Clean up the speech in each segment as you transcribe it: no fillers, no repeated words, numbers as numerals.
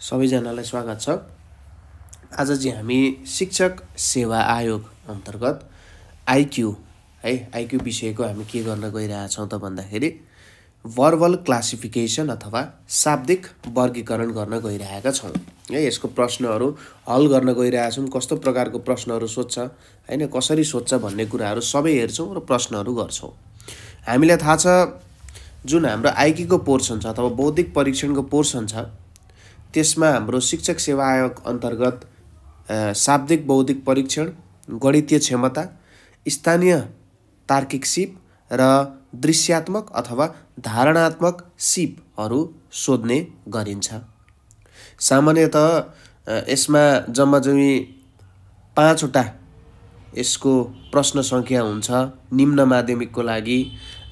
सबैजनालाई स्वागत छ। आज चाहिँ हामी शिक्षक सेवा आयोग अन्तर्गत आइक्यू आइक्यू विषयको हामी के गर्न गइरहेछौँ त भन्दाखेरि भर्बल क्लासिफिकेसन अथवा शाब्दिक वर्गीकरण गर्न गइरहेका छौँ। यसको प्रश्नहरू हल गर्न गइरहेछौँ। कस्तो प्रकारको प्रश्नहरू सोध्छ हैन, कसरी सोध्छ भन्ने कुराहरू सबै हेर्छौँ र प्रश्नहरू गर्छौँ। हामीलाई थाहा छ जुन हाम्रो आइक्यूको पोर्सन छ अथवा बौद्धिक परीक्षणको पोर्सन छ त्यसमा हाम्रो शिक्षक सेवा आयोग अन्तर्गत शाब्दिक बौद्धिक परीक्षण, गणितीय क्षमता, स्थानीय तार्किक सिप र दृश्यात्मक अथवा धारणात्मक सिपहरू सोध्ने गरिन्छ। सामान्यतः यसमा जम्माजम्मी 5 वटा यसको प्रश्न सङ्ख्या हुन्छ निम्न माध्यमिकको लागि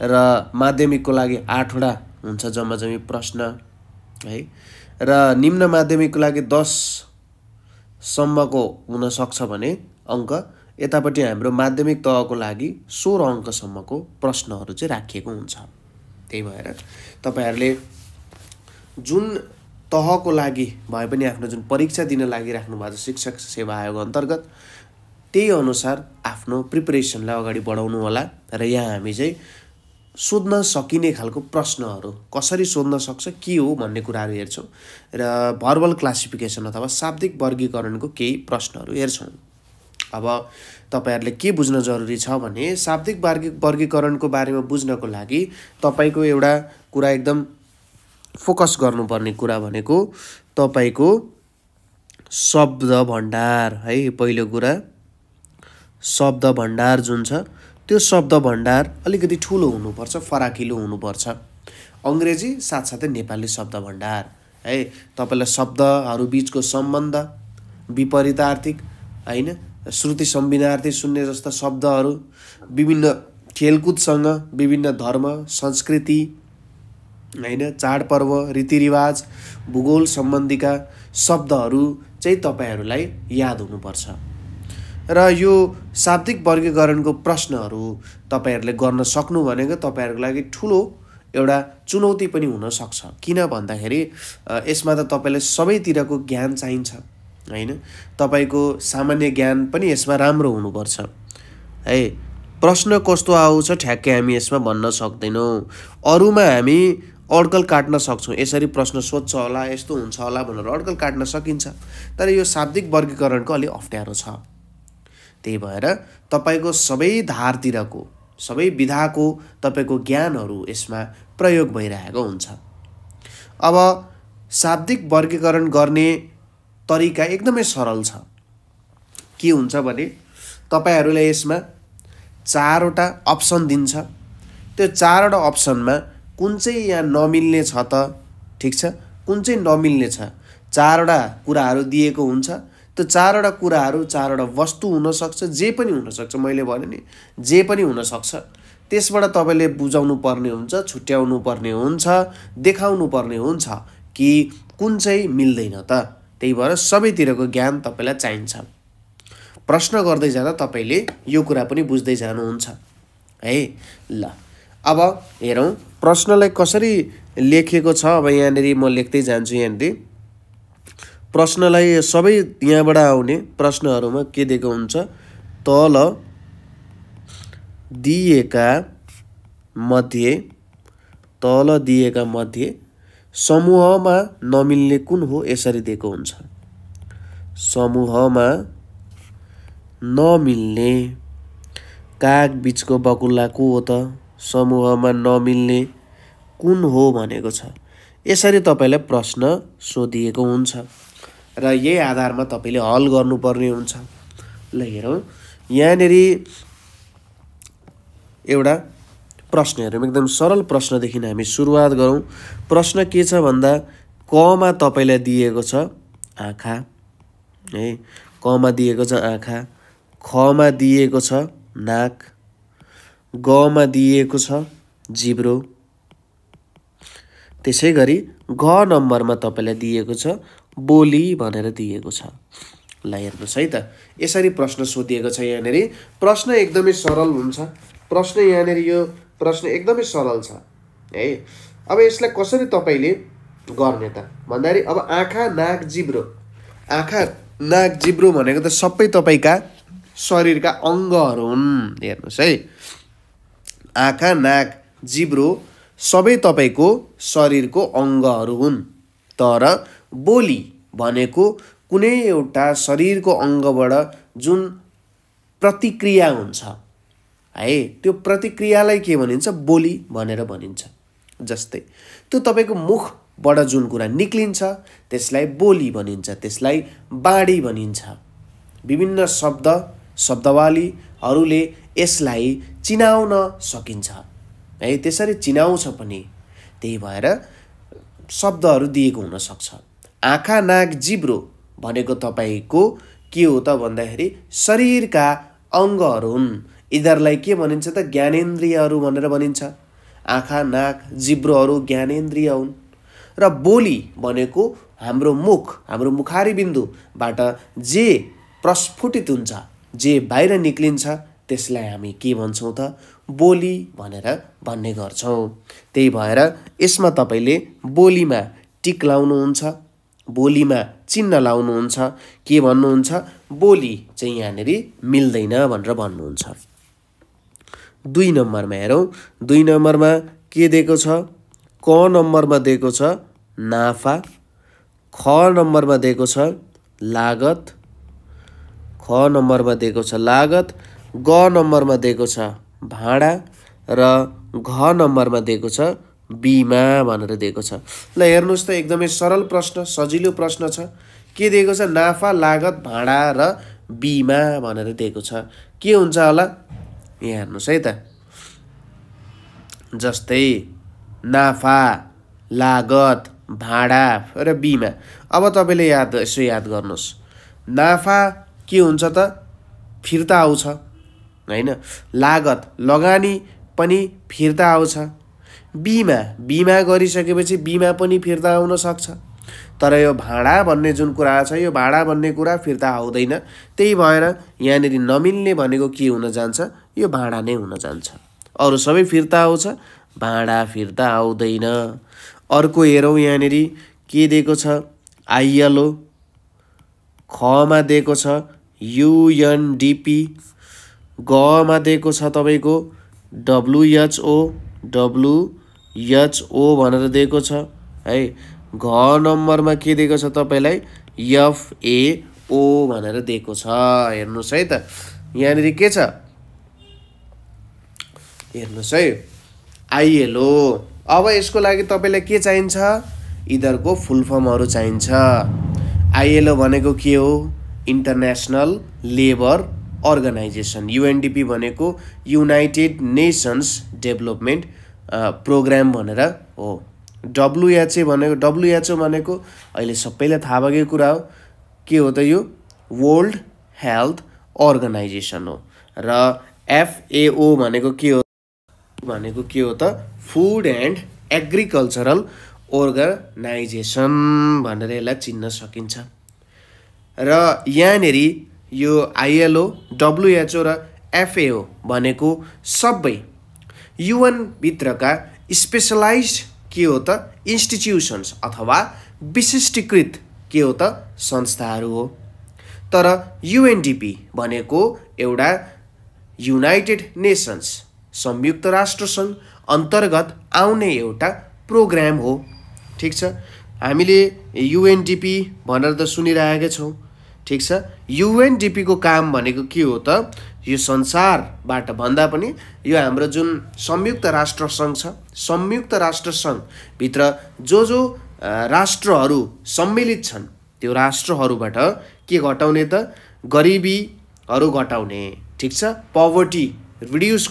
र माध्यमिकको लागि 8 वटा हुन्छ जम्माजम्मी प्रश्न है। र निम्न माध्यमिकको लागि 10 सम्मको हुन सक्छ भने अङ्क, यतापट्टि हाम्रो माध्यमिक तहको लागि 16 अङ्कसम्मको प्रश्नहरू चाहिँ राखिएको हुन्छ। त्यही भएर तपाईहरुले जुन तहको लागि भए पनि आफ्नो जुन परीक्षा दिन लागिराख्नु भएको छ शिक्षक सेवा आयोग अन्तर्गत त्यही अनुसार आफ्नो प्रिपरेसनलाई अगाडि बढाउनु होला। र यहाँ हामी चाहिँ सोध्न सकिने खालको प्रश्नहरू कसरी सोध्न सक्छ के हो भन्ने कुराहरू हेर्छौँ र भर्बल क्लासिफिकेसन अथवा शाब्दिक वर्गीकरणको केही प्रश्नहरू हेर्छौँ। अब तपाईहरुले के बुझ्न जरुरी छ भने शाब्दिक वर्गीकरणको बारेमा बुझ्नको लागि तपाईको एउटा कुरा एकदम फोकस गर्नुपर्ने कुरा भनेको तपाईको शब्द भण्डार है। पहिलो कुरा शब्द भण्डार जुन छ त्यो शब्द भण्डार अलिकति ठुलो हुनुपर्छ, फराकिलो हुनुपर्छ। अंग्रेजी साथसाथै नेपाली शब्द भण्डार है। तपाईलाई शब्दहरू बीचको सम्बन्ध, विपरीतार्थिक हैन, श्रुति सम्बिनार्थी शून्य जस्ता शब्दहरू, विभिन्न खेलकुदसँग, विभिन्न धर्म, संस्कृति हैन, चाडपर्व, रीतिरिवाज, भूगोल सम्बन्धीका शब्दहरू चाहिँ तपाईहरुलाई याद हुनुपर्छ। र यो शाब्दिक वर्गीकरणको प्रश्नहरू तपाईहरुले गर्न सक्नु भनेको तपाईहरुको लागि ठुलो एउटा चुनौती पनि हुन सक्छ। किन भन्दाखेरि यसमा त तपाईलाई सबैतिरको ज्ञान चाहिन्छ हैन। तपाईको सामान्य ज्ञान पनि यसमा राम्रो हुनुपर्छ है। प्रश्न कस्तो आउँछ ठ्याक्कै हामी यसमा भन्न सक्दैनौँ। अरुमा हामी अड्कल काट्न सक्छौँ, यसरी प्रश्न सोध्छ होला, यस्तो हुन्छ होला भनेर अड्कल काट्न सकिन्छ। तर यो शाब्दिक वर्गीकरणको अलि अप्ठ्यारो छ। त्यही भएर तपाईको सबै धारतिरको, सबै विधाको तपाईको ज्ञानहरू यसमा प्रयोग भइरहेको हुन्छ। अब शाब्दिक वर्गीकरण गर्ने तरिका एकदमै सरल छ। के हुन्छ भने तपाईहरुले यसमा 4 वटा अप्सन दिन्छ। त्यो 4 वटा अप्सनमा कुन चाहिँ यहाँ नमिल्ने छ त, ठीक छ, कुन चाहिँ नमिल्ने छ। 4 वटा कुराहरू दिएको हुन्छ। त्यो 4 वटा कुराहरू 4 वटा वस्तु हुन सक्छ, जे पनि हुन सक्छ। मैले भने नि जे पनि हुन सक्छ। त्यसबाट तपाईले बुझाउनु पर्ने हुन्छ, छुट्याउनु पर्ने हुन्छ, देखाउनु पर्ने हुन्छ कि कुन चाहिँ मिल्दैन त। त्यही भएर सबैतिरको ज्ञान तपाईलाई चाहिन्छ। प्रश्न गर्दै जाँदा तपाईले यो कुरा पनि बुझ्दै जानुहुन्छ है। ल अब हेरौँ प्रश्नलाई कसरी लेखेको छ। अब यहाँनेरि म लेख्दै जान्छु। यहाँनेरि प्रश्नलाई सबै यहाँबाट आउने प्रश्नहरूमा के दिएको हुन्छ, तल दिएका मध्ये समूहमा नमिल्ने कुन हो यसरी दिएको हुन्छ। समूहमा नमिल्ने काग बीचको बकुल्ला को हो त, समूहमा नमिल्ने कुन हो भनेको छ। यसरी तपाईलाई प्रश्न सोधिएको हुन्छ र यही आधारमा तपाईले हल गर्नुपर्ने हुन्छ। ल हेरौँ यहाँनेरि एउटा प्रश्न हेरौँ। एकदम सरल प्रश्नदेखि हामी सुरुवात गरौँ। प्रश्न के छ भन्दा कमा तपाईलाई दिएको छ आँखा है, कमा दिएको छ आँखा, खमा दिएको छ नाक, गमा दिएको छ जिब्रो, त्यसै गरी घ नम्बरमा तपाईलाई दिएको छ बोली भनेर दिएको छ। ल हेर्नुहोस् है त, यसरी प्रश्न सोधिएको छ। यहाँनेरि प्रश्न एकदमै सरल हुन्छ। प्रश्न यहाँनेरि यो प्रश्न एकदमै सरल छ है। अब यसलाई कसरी तपाईले गर्ने त भन्दाखेरि अब आँखा नाक जिब्रो भनेको त सबै तपाईँका शरीरका अङ्गहरू हुन्। हेर्नुहोस् है, आँखा नाक जिब्रो सबै तपाईँको शरीरको अङ्गहरू हुन्। तर बोली भनेको कुनै एउटा शरीरको अङ्गबाट जुन प्रतिक्रिया हुन्छ है, त्यो प्रतिक्रियालाई के भनिन्छ? बोली भनेर भनिन्छ। जस्तै त्यो तपाईँको मुखबाट जुन कुरा निक्लिन्छ त्यसलाई बोली भनिन्छ, त्यसलाई बाणी भनिन्छ। विभिन्न शब्दावलीहरूले यसलाई चिनाउन सकिन्छ है, त्यसरी चिनाउँछ पनि। त्यही भएर शब्दहरू दिएको हुनसक्छ। आँखा नाक जिब्रो भनेको तपाईँको के हो त भन्दाखेरि शरीरका अङ्गहरू हुन्। यिनीहरूलाई के भनिन्छ त? ज्ञानेन्द्रियहरू भनेर भनिन्छ। आँखा नाक जिब्रोहरू ज्ञानेन्द्रिय हुन्। र बोली भनेको हाम्रो मुख, हाम्रो मुखारी बिन्दुबाट जे प्रस्फुटित हुन्छ, जे बाहिर निक्लिन्छ त्यसलाई हामी के भन्छौँ त? बोली भनेर भन्ने गर्छौँ। त्यही भएर यसमा तपाईँले बोलीमा टिक लाउनुहुन्छ, बोलीमा चिन्ह लाउनुहुन्छ। के भन्नुहुन्छ? बोली चाहिँ यहाँनिर मिल्दैन भनेर भन्नुहुन्छ। 2 नम्बरमा हेरौँ। 2 नम्बरमा के दिएको छ? क नम्बरमा दिएको छ नाफा, ख नम्बरमा दिएको छ लागत, ख नम्बरमा दिएको छ लागत, ग नम्बरमा दिएको छ भाडा र घ नम्बरमा दिएको छ बिमा भनेर दिएको छ। ल हेर्नुहोस् त, एकदमै सरल प्रश्न, सजिलो प्रश्न छ। के दिएको छ? नाफा, लागत, भाडा र बिमा भनेर दिएको छ। के हुन्छ होला? यहाँ हेर्नुहोस् है त। जस्तै नाफा, लागत, भाडा र बिमा। अब तपाईँले यसो याद गर्नुहोस्। नाफा के हुन्छ त? फिर्ता आउँछ हैन। लागत लगानी पनि फिर्ता आउँछ। बिमा गरिसकेपछि बिमा पनि फिर्ता आउन सक्छ। तर यो भाडा भन्ने जुन कुरा छ, यो भाडा भन्ने कुरा फिर्ता आउँदैन। त्यही भएर यहाँनिर नमिल्ने भनेको के हुन जान्छ? यो भाडा नै हुन जान्छ। अरू सबै फिर्ता आउँछ, भाडा फिर्ता आउँदैन। अर्को हेरौँ, यहाँनिर के दिएको छ? आइएलओ, खमा दिएको छ युएनडिपी, गमा दिएको छ तपाईँको डब्लुएचओ भनेर दिएको छ है। घ नम्बरमा के दिएको छ तपाईँलाई? एफएओ भनेर दिएको छ। हेर्नुहोस् है त, यहाँनिर के छ? हेर्नुहोस् है, आइएलओ। अब यसको लागि तपाईँलाई के चाहिन्छ? यिनीहरूको फुल फर्महरू चाहिन्छ। आइएलओ भनेको के हो? International labour organisation. युएनडिपी भनेको युनाइटेड नेसन्स डेभलपमेन्ट प्रोग्राम भनेर हो। डब्लुएचओ भनेको अहिले सबैलाई थाहा भएकै कुरा हो। के हो त यो? वर्ल्ड हेल्थ अर्गनाइजेसन हो। र एफएओ भनेको के हो? भनेको के हो त? फुड एन्ड एग्रिकल्चरल अर्गनाइजेसन भनेर यसलाई चिन्न सकिन्छ। र यहाँनिर यो आइएलओ, डब्लुएचओ र एफएओ भनेको सबै युएन भित्रका स्पेसलाइज्ड के हो त? इन्स्टिट्युसन्स अथवा विशिष्टीकृत के हो त? संस्थाहरू हो। तर युएनडिपी भनेको एउटा युनाइटेड नेसन्स, संयुक्त राष्ट्रसङ्घ अन्तर्गत आउने एउटा प्रोग्राम हो। ठिक छ, हामीले युएनडिपी भनेर त सुनिरहेकै छौँ। ठिक छ, युएनडिपीको काम भनेको के हो त? यो संसारबाट भन्दा पनि यो हाम्रो जुन संयुक्त राष्ट्रसङ्घ छ, संयुक्त राष्ट्रसङ्घभित्र जो राष्ट्रहरू सम्मिलित छन् त्यो राष्ट्रहरूबाट के घटाउने त? गरिबीहरू घटाउने। ठिक छ, पवर्टी रिड्युस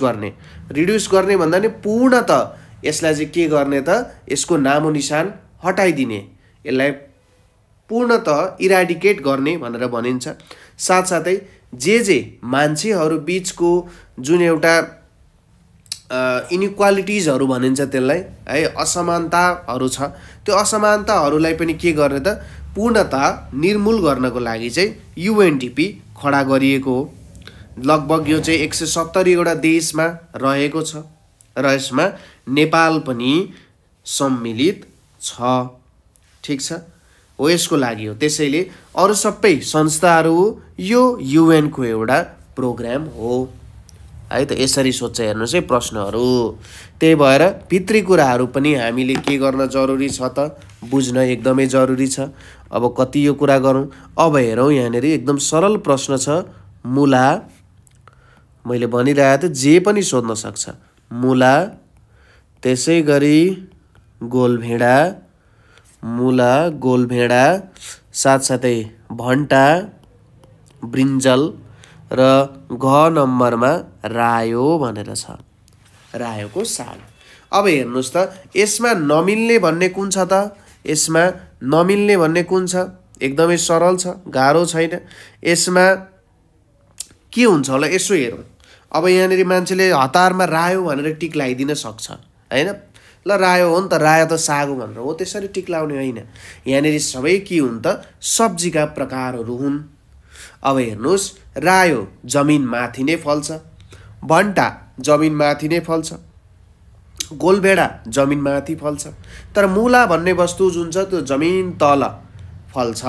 गर्ने भन्दा नि पूर्णतः यसलाई चाहिँ के गर्ने त? यसको नामो निशान हटाइदिने, यसलाई पूर्णतः इराडिकेट गर्ने भनेर भनिन्छ। साथसाथै जे मान्छेहरू बिचको जुन एउटा इनइक्वालिटिजहरू भनिन्छ त्यसलाई है, असमानताहरू छ, त्यो असमानताहरूलाई पनि के गर्ने त? पूर्णतः निर्मूल गर्नको लागि चाहिँ युएनडिपी खडा गरिएको हो। लगभग यो चाहिँ 170 वटा देशमा रहेको छ र यसमा नेपाल पनि सम्मिलित छ। ठिक छ, हो यसको लागि हो। त्यसैले अरू सबै संस्थाहरू यो UN को एउटा प्रोग्राम हो है त। यसरी सोच्छ हेर्नुहोस् है प्रश्नहरू। त्यही भएर भित्री कुराहरू पनि हामीले के गर्न जरुरी छ त, बुझ्न एकदमै जरुरी छ। अब कति यो कुरा गरौँ। अब हेरौँ यहाँनिर एकदम सरल प्रश्न छ। मूला, मैले भनिरहेको थिएँ जे पनि सोध्न सक्छ। मूला, त्यसै गरी गोलभेडा, मूला गोलभेडा, साथसाथै भन्टा, ब्रिन्जल र घ नम्बरमा रायो भनेर छ, रायोको साग। अब हेर्नुहोस् त यसमा नमिल्ने भन्ने कुन छ त, यसमा नमिल्ने भन्ने कुन छ, एकदमै सरल छ, गाह्रो छैन। यसमा के हुन्छ होला यसो हेरौँ। अब यहाँनिर मान्छेले हतारमा रायो भनेर टिक लगाइदिन सक्छ हैन। ल रायो हो नि त, रायो त साग हो भनेर हो त्यसरी टिक लाउने होइन। यहाँनिर सबै के हुन् त, सब्जीका प्रकारहरू हुन्। अब हेर्नुहोस्, रायो जमिन माथि नै फल्छ, भन्टा जमिन माथि नै फल्छ, गोलभेडा जमिन माथि फल्छ, तर मूला भन्ने वस्तु जुन छ त्यो जमिन तल फल्छ।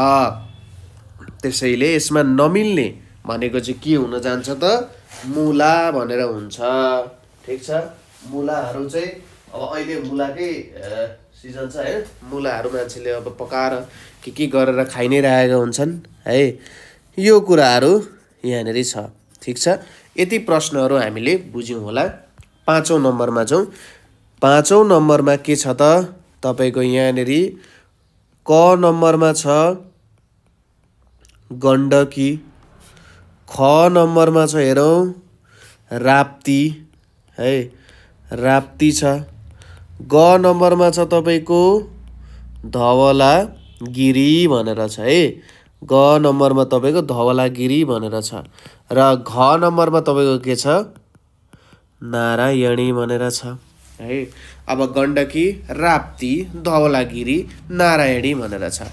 त्यसैले यसमा नमिल्ने भनेको चाहिँ के हुन जान्छ त, मूला भनेर हुन्छ। ठिक छ, मूलाहरू चाहिँ अब अहिले मूलाकै सिजन छ है। मूलाहरू मान्छेले अब पकाएर के गरेर खाइ नै रहेका हुन्छन् है। यो कुराहरू यहाँनिर छ। ठिक छ, यति प्रश्नहरू हामीले बुझ्यौँ होला। 5औं नम्बरमा जाउँ। 5औं नम्बरमा के छ त तपाईको यहाँनिर क नम्बरमा छ गण्डकी, ख नम्बरमा छ हेरौँ राप्ती है, राप्ती छ। ग नम्बरमा छ तपाईको धवलागिरी भनेर छ है। ग नम्बरमा तपाईको धवलागिरी भनेर छ र घ नम्बरमा तपाईको के छ, नारायणी भनेर छ है। अब गण्डकी, राप्ती, धवलागिरी, नारायणी भनेर छ।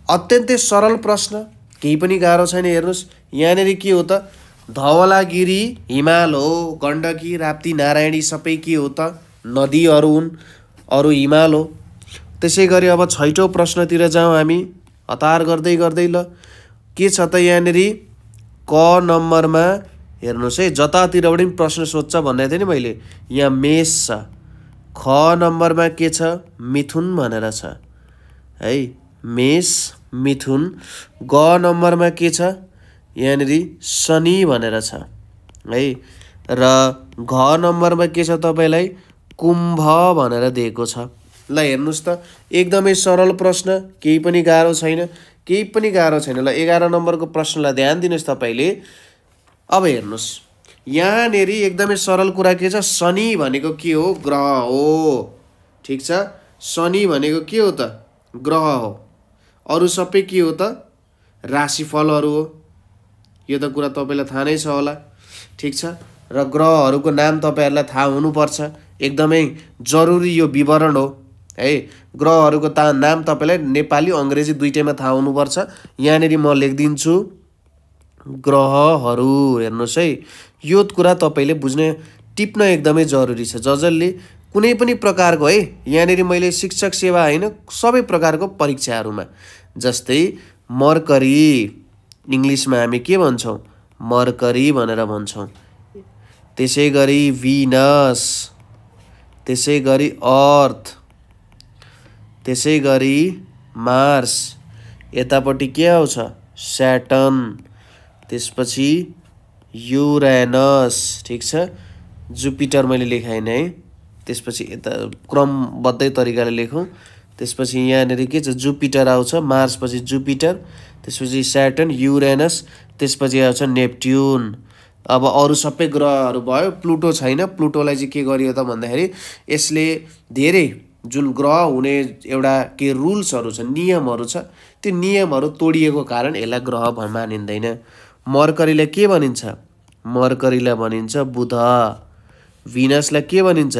अत्यन्तै सरल प्रश्न, केही पनि गाह्रो छैन। हेर्नुहोस् यहाँनिर के हो त, धवलागिरी हिमाल हो, गण्डकी, राप्ती, नारायणी सबै के हो त, नदीहरू हुन्, अरू हिमाल हो। त्यसै गरी अब 6औं प्रश्नतिर जाउँ हामी हतार गर्दै गर्दै। ल के छ त यहाँनिर क नम्बरमा हेर्नुहोस् है, जतातिर पनि प्रश्न सोध्छ भन्दै थिएँ नि मैले। यहाँ मेष छ। ख नम्बरमा के छ, मिथुन भनेर छ है, मेष मिथुन। ग नम्बरमा के छ, यहाँनिर शनि भनेर छ है। र घ नम्बरमा के छ तपाईँलाई, कुम्भ भनेर दिएको छ। ल हेर्नुहोस् त एकदमै सरल प्रश्न, केही पनि गाह्रो छैन, केही पनि गाह्रो छैन। ल 11 नम्बरको प्रश्नलाई ध्यान दिनुहोस् तपाईँले। अब हेर्नुहोस् यहाँनिर एकदमै सरल कुरा के छ, शनि भनेको के हो, ग्रह हो। ठिक छ, शनि भनेको के हो त, ग्रह हो। अरू सबै के हो त, राशिफलहरू हो। यो त कुरा तपाईँलाई थाहा नै छ होला। ठिक छ, र ग्रहहरूको नाम तपाईँहरूलाई थाहा हुनुपर्छ, एकदमै जरुरी यो विवरण हो है। ग्रहहरूको नाम तपाईँलाई नेपाली अङ्ग्रेजी दुईटैमा थाहा हुनुपर्छ। यहाँनिर म लेखिदिन्छु ग्रहहरू। हेर्नुहोस् है, यो कुरा तपाईँले बुझ्ने टिप्न एकदमै जरुरी छ। जसले कुनै पनि प्रकारको है, यहाँनिर मैले शिक्षक सेवा होइन सबै प्रकारको परीक्षाहरूमा, जस्तै मर्करी, इङ्ग्लिसमा हामी के भन्छौँ, मर्करी भनेर भन्छौँ। त्यसै गरी भिनस, त्यसै गरी अर्थ, त्यसै गरी मार्स, यतापट्टि के आउँछ, स्याटर्न, त्यसपछि युरेनस। ठिक छ, जुपिटर मैले लेखाइन है। त्यसपछि यता क्रमबद्ध तरिकाले लेखौँ। त्यसपछि यहाँनिर के छ, जुपिटर आउँछ, मार्स पछि जुपिटर, त्यसपछि स्याटर्न, युरेनस, त्यसपछि आउँछ नेप्ट्युन। अब अरू सबै ग्रहहरू भयो, प्लुटो छैन। प्लुटोलाई चाहिँ के गरियो त भन्दाखेरि यसले धेरै जुन ग्रह हुने एउटा के रुल्सहरू छ, नियमहरू छ, त्यो नियमहरू तोडिएको कारण यसलाई ग्रह मानिँदैन। मर्करीलाई के भनिन्छ, मर्करीलाई भनिन्छ बुध। भिनसलाई के भनिन्छ,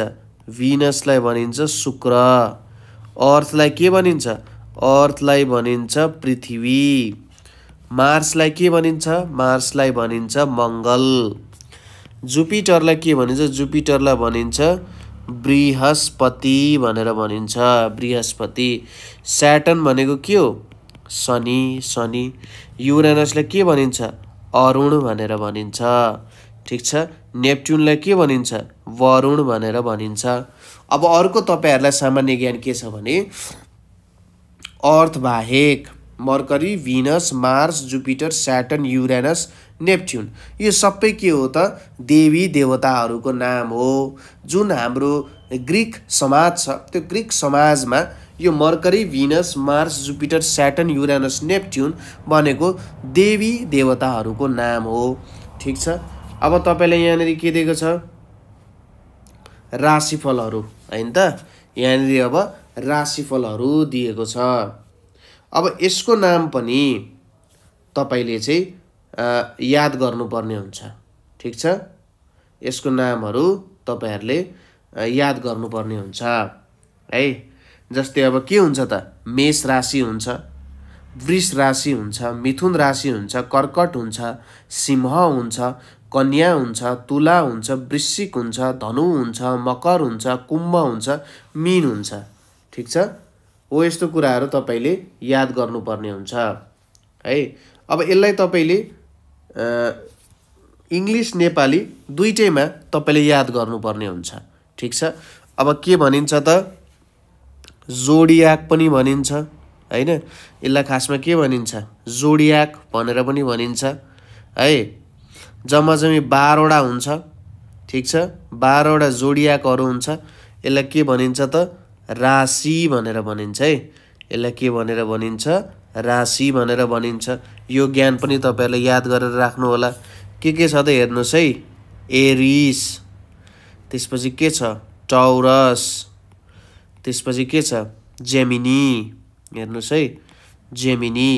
भिनसलाई भनिन्छ शुक्र। अर्थलाई के भनिन्छ, अर्थलाई भनिन्छ पृथ्वी। मार्सलाई के भनिन्छ, मार्सलाई भनिन्छ मङ्गल। जुपिटरलाई के भनिन्छ, जुपिटरलाई भनिन्छ बृहस्पति भनेर भनिन्छ, बृहस्पति। स्याटर्न भनेको के हो? शनि, शनि। युरेनसलाई के भनिन्छ? अरुण भनेर भनिन्छ, ठिक छ। नेप्च्युनलाई के भनिन्छ? वरुण भनेर भनिन्छ। अब अर्को तपाईहरुलाई सामान्य ज्ञान के छ भने अर्थ बाहेक Mercury, Venus, Mars, Jupiter, Saturn, Uranus, Neptune यो सबै के हो त? देवी देवताहरूको नाम हो। जुन हाम्रो ग्रीक समाज छ त्यो ग्रीक समाजमा यो Mercury, Venus, Mars, Jupiter, Saturn, Uranus, Neptune भनेको देवी देवताहरूको नाम हो, ठिक छ। अब तपाईले यहाँनेरि के दिएको छ? राशिफलहरू, हैन त? यहाँनेरि अब राशिफलहरू दिएको छ। अब यसको नाम पनि तपाईले चाहिँ याद गर्नुपर्ने हुन्छ, ठिक छ। यसको नामहरू तपाईहरुले याद गर्नुपर्ने हुन्छ है। जस्तै अब के हुन्छ त? मेष राशि हुन्छ, वृष राशि हुन्छ, मिथुन राशि हुन्छ, कर्कट हुन्छ, सिंह हुन्छ, कन्या हुन्छ, तुला हुन्छ, वृश्चिक हुन्छ, धनु हुन्छ, मकर हुन्छ, कुम्भ हुन्छ, मीन हुन्छ, ठिक छ। हो यस्तो कुराहरू तपाईले याद गर्नुपर्ने हुन्छ है। अब यसलाई तपाईले इंग्लिश नेपाली दुईटैमा तपाईले याद गर्नुपर्ने हुन्छ, ठिक छ। अब के भनिन्छ त? जोडियाक पनि भनिन्छ, हैन? यसलाई खासमा के भनिन्छ? जोडियाक भनेर पनि भनिन्छ है। जम्माजम्मी 12 वटा हुन्छ, ठिक छ। 12 वटा जोडियाकहरू हुन्छ। यसलाई के भनिन्छ त? राशि भनेर भनिन्छ है। यसलाई के भनेर भनिन्छ? राशि भनेर भनिन्छ। यो ज्ञान पनि तपाईहरुले याद गरेर राख्नु होला। के छ त हेर्नुस् है। एरिस, त्यसपछि के छ? टौरस, त्यसपछि के छ? जेमिनी, हेर्नुस् है, जेमिनी।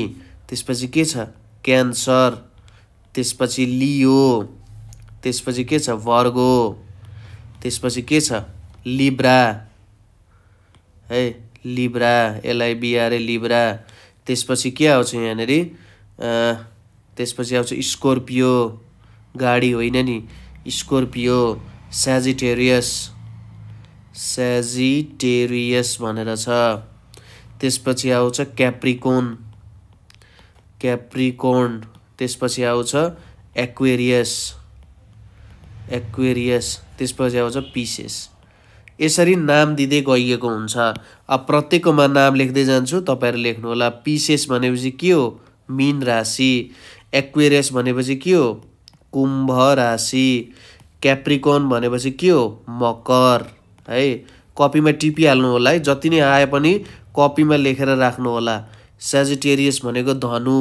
त्यसपछि के छ? क्यान्सर, त्यसपछि लियो, त्यसपछि के छ? वर्गो, त्यसपछि के छ? लिब्रा है, लिब्रा, LIBRA, लिब्रा। त्यसपछि के आउँछ यहाँनेरि? त्यसपछि आउँछ स्कर्पियो, गाडी होइन नि, स्कर्पियो। सजिटेरियस, सजिटेरियस भनेर छ। त्यसपछि आउँछ क्याप्रिकोन, क्याप्रिकोन। त्यसपछि आउँछ एक्वेरियस, एक्वेरियस। त्यसपछि आउँछ पिसेस। यसरी नाम दिँदै गइएको हुन्छ। अब प्रत्येकमा नाम लेख्दै जान्छु, तपाईहरु लेख्नु होला। पिसेस भनेपछि के हो? मीन राशि। एक्वेरियस भनेपछि के हो? कुम्भ राशि। क्याप्रिकोन भनेपछि के हो? मकर है। कपीमा टिपिहाल्नु होला है। जति नै आए पनि कपीमा लेखेर राख्नु होला। सजिटेरियस भनेको धनु।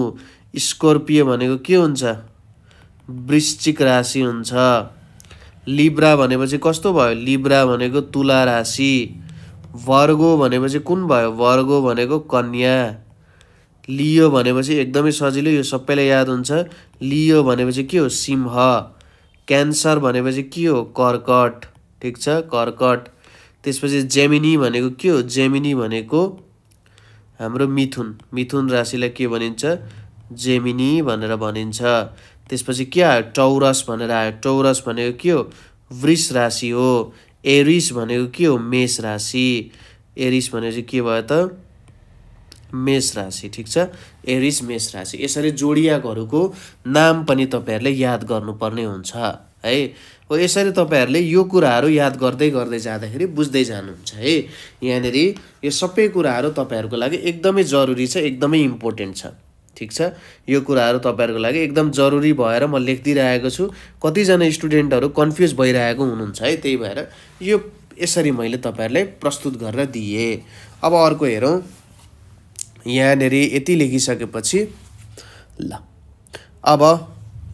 स्कर्पियो भनेको के हुन्छ? वृश्चिक राशि हुन्छ। लिब्रा भनेपछि कस्तो भयो? लिब्रा भनेको तुला राशि। वर्गो भनेपछि कुन भयो? वर्गो भनेको कन्या। लियो भनेपछि एकदमै सजिलो, यो सबैलाई याद हुन्छ। लियो भनेपछि के हो? सिंह। क्यान्सर भनेपछि के हो? कर्कट, ठिक छ, कर्कट। त्यसपछि जेमिनी भनेको के हो? जेमिनी भनेको हाम्रो मिथुन। मिथुन राशिलाई के भनिन्छ? जेमिनी भनेर भनिन्छ। त्यसपछि के आयो? टौरस भनेर आयो। टौरस भनेको के हो? वृष राशि हो। एरिस भनेको के हो? मेष राशि। एरिस भनेपछि के भयो त? मेष राशि, ठिक छ। एरिस मेष राशि। यसरी जोडियाकहरूको नाम पनि तपाईहरुले याद गर्नुपर्ने हुन्छ है। हो यसरी तपाईहरुले यो कुराहरू याद गर्दै गर्दै जाँदाखेरि बुझ्दै जानुहुन्छ है। यहाँनेरि यो सबै कुराहरू तपाईहरुको लागि एकदमै जरुरी छ, एकदमै इम्पोर्टेन्ट छ, ठिक छ। यो कुराहरू तपाईहरुको लागि एकदम जरुरी भएर म लेख्दिरहेको छु। कतिजना स्टुडेन्टहरू कन्फ्युज भइरहेको हुनुहुन्छ है, त्यही भएर यो यसरी मैले तपाईहरुलाई प्रस्तुत गरेर दिए। अब अर्को हेरौँ। यहाँनेरि यति लेखिसकेपछि ल अब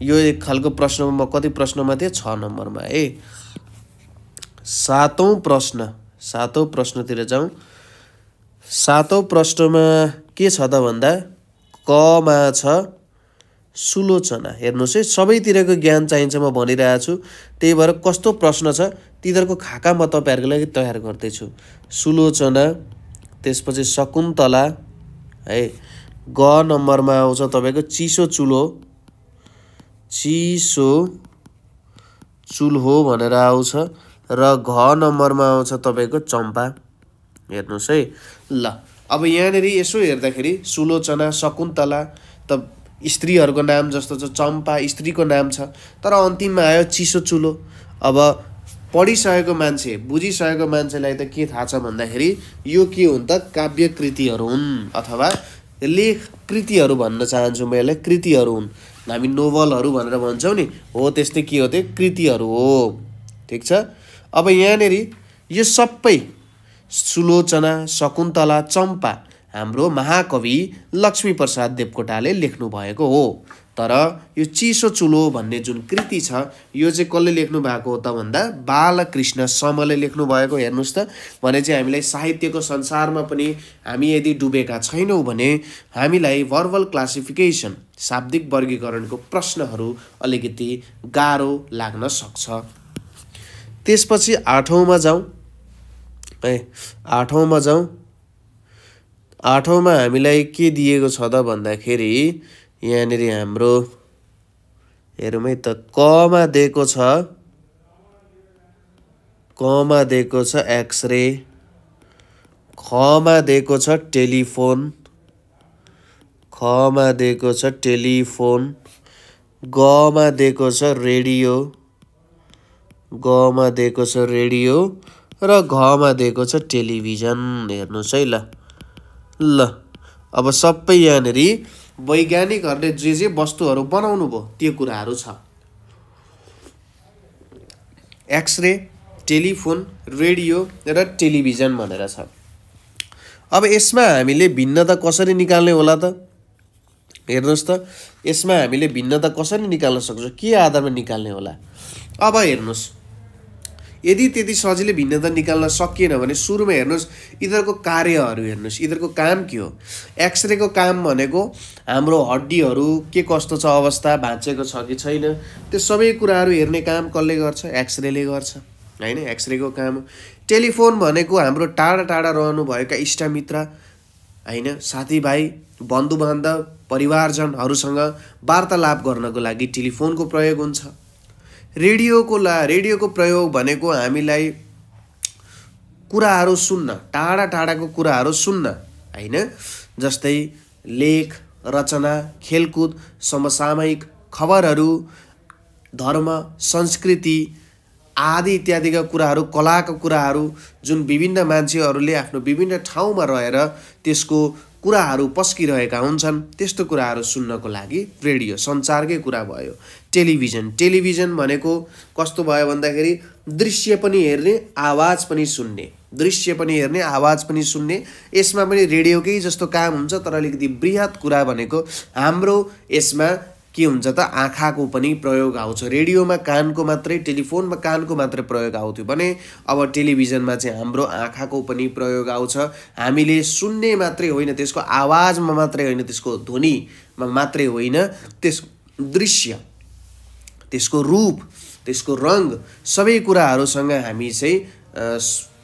यो एक खालको प्रश्नमा म कति प्रश्नमा थिएँ? 6 नम्बरमा है। 7औं प्रश्न, 7औं प्रश्नतिर जाउँ। 7औं प्रश्नमा के छ त भन्दा कमा छ सुलोचना। हेर्नुस् है, सबैतिरको ज्ञान चाहिन्छ म भनिरहेको छु। त्यही भएर कस्तो प्रश्न छ तिनीहरूको खाका म तपाईहरुको लागि तयार गर्दैछु। सुलोचना, त्यसपछि शकुन्तला है। ग नम्बरमा आउँछ तपाईको चिसो चुलो, चिसो चुल्हो भनेर आउँछ। र घ नम्बरमा आउँछ तपाईको चम्पा। हेर्नुस् है। ल अब यहाँनेरि यसो हेर्दाखेरि सुलोचना, शकुन्तला त स्त्रीहरूको नाम जस्तो छ, चम्पा स्त्रीको नाम छ, तर अन्तिममा आयो चिसो चुलो। अब पढिसकेको मान्छे, बुझिसकेको मान्छेलाई त के थाहा छ भन्दाखेरि यो के हुन् त काव्य कृतिहरू हुन् अथवा लेख कृतिहरू भन्न चाहन्छु म यसलाई, कृतिहरू हुन्। हामी नोभलहरू भनेर भन्छौँ नि, हो त्यस्तै के हो त्यो कृतिहरू हो। ठिक छ। अब यहाँनेरि यो सबै सुलोचना, शकुन्तला, चम्पा हाम्रो महाकवि लक्ष्मीप्रसाद देवकोटाले लेख्नु भएको हो। तर यो चिसो चुलो भन्ने जुन कृति छ यो चाहिँ कसले लेख्नु भएको हो त भन्दा बालकृष्ण समले लेख्नु भएको। हेर्नुस् त, भने चाहिँ हामीलाई साहित्यको संसारमा पनि हामी यदि डुबेका छैनौँ भने हामीलाई भर्बल क्लासिफिकेसन, शाब्दिक वर्गीकरणको प्रश्नहरू अलिकति गाह्रो लाग्न सक्छ। त्यसपछि 8औँमा जाउँ है। 8औँमा जाउँ। 8औँमा हामीलाई के दिएको छ त भन्दाखेरि यहाँनेरि हाम्रो हेरौँ है त, कमा दिएको छ, कमा दिएको छ एक्सरे, खमा दिएको छ टेलिफोन, खमा दिएको छ टेलिफोन, गमा दिएको छ रेडियो, गमा दिएको छ रेडियो र घमा दिएको छ टेलिभिजन। हेर्नुहोस् है। ल अब सबै यहाँनेरि वैज्ञानिकहरूले जे वस्तुहरू बनाउनु भयो त्यो कुराहरू छ। एक्सरे, टेलिफोन, रेडियो र टेलिभिजन भनेर छ। अब यसमा हामीले भिन्नता कसरी निकाल्ने होला त? हेर्नुहोस् त, यसमा हामीले भिन्नता कसरी निकाल्न सक्छौँ, के आधारमा निकाल्ने होला? अब हेर्नुहोस्, यदि त्यति सजिलै भिन्नता निकाल्न सकिएन भने सुरुमा हेर्नुहोस् यिनीहरूको कार्यहरू हेर्नुहोस्, यिनीहरूको काम के हो। एक्सरेको काम भनेको हाम्रो हड्डीहरू के कस्तो छ अवस्था, भाँचेको छ कि छैन, त्यो सबै कुराहरू हेर्ने काम कसले गर्छ? एक्सरेले गर्छ हैन, एक्सरेको काम। टेलिफोन भनेको हाम्रो टाढा टाढा रहनुभएका इष्टमित्र हैन, साथीभाइ, बन्धुबान्धव, परिवारजनहरूसँग वार्तालाप गर्नको लागि टेलिफोनको प्रयोग हुन्छ। रेडियोको प्रयोग भनेको हामीलाई कुराहरू सुन्न, टाढा टाढाको कुराहरू सुन्न हैन, जस्तै लेख, रचना, खेलकुद, समसामयिक खबरहरू, धर्म, संस्कृति आदि इत्यादिका कुराहरू, कलाका कुराहरू जुन विभिन्न मान्छेहरूले आफ्नो विभिन्न ठाउँमा रहेर त्यसको कुराहरू पस्किरहेका हुन्छन्, त्यस्तो कुराहरू सुन्नको लागि रेडियो, सञ्चारकै कुरा भयो। टेलिभिजन भनेको कस्तो भयो भन्दाखेरि दृश्य पनि हेर्ने, आवाज पनि सुन्ने, दृश्य पनि हेर्ने, आवाज पनि सुन्ने। यसमा पनि रेडियोकै जस्तो काम हुन्छ, तर अलिकति बृहत कुरा भनेको हाम्रो यसमा के हुन्छ त आँखाको पनि प्रयोग आउँछ। रेडियोमा कानको मात्रै, टेलिफोनमा कानको मात्रै प्रयोग आउँथ्यो भने अब टेलिभिजनमा चाहिँ हाम्रो आँखाको पनि प्रयोग आउँछ। हामीले सुन्ने मात्रै होइन, त्यसको आवाजमा मात्रै होइन, त्यसको ध्वनिमा मात्रै होइन, त्यस दृश्य, त्यसको रूप, त्यसको रङ, सबै कुराहरूसँग हामी चाहिँ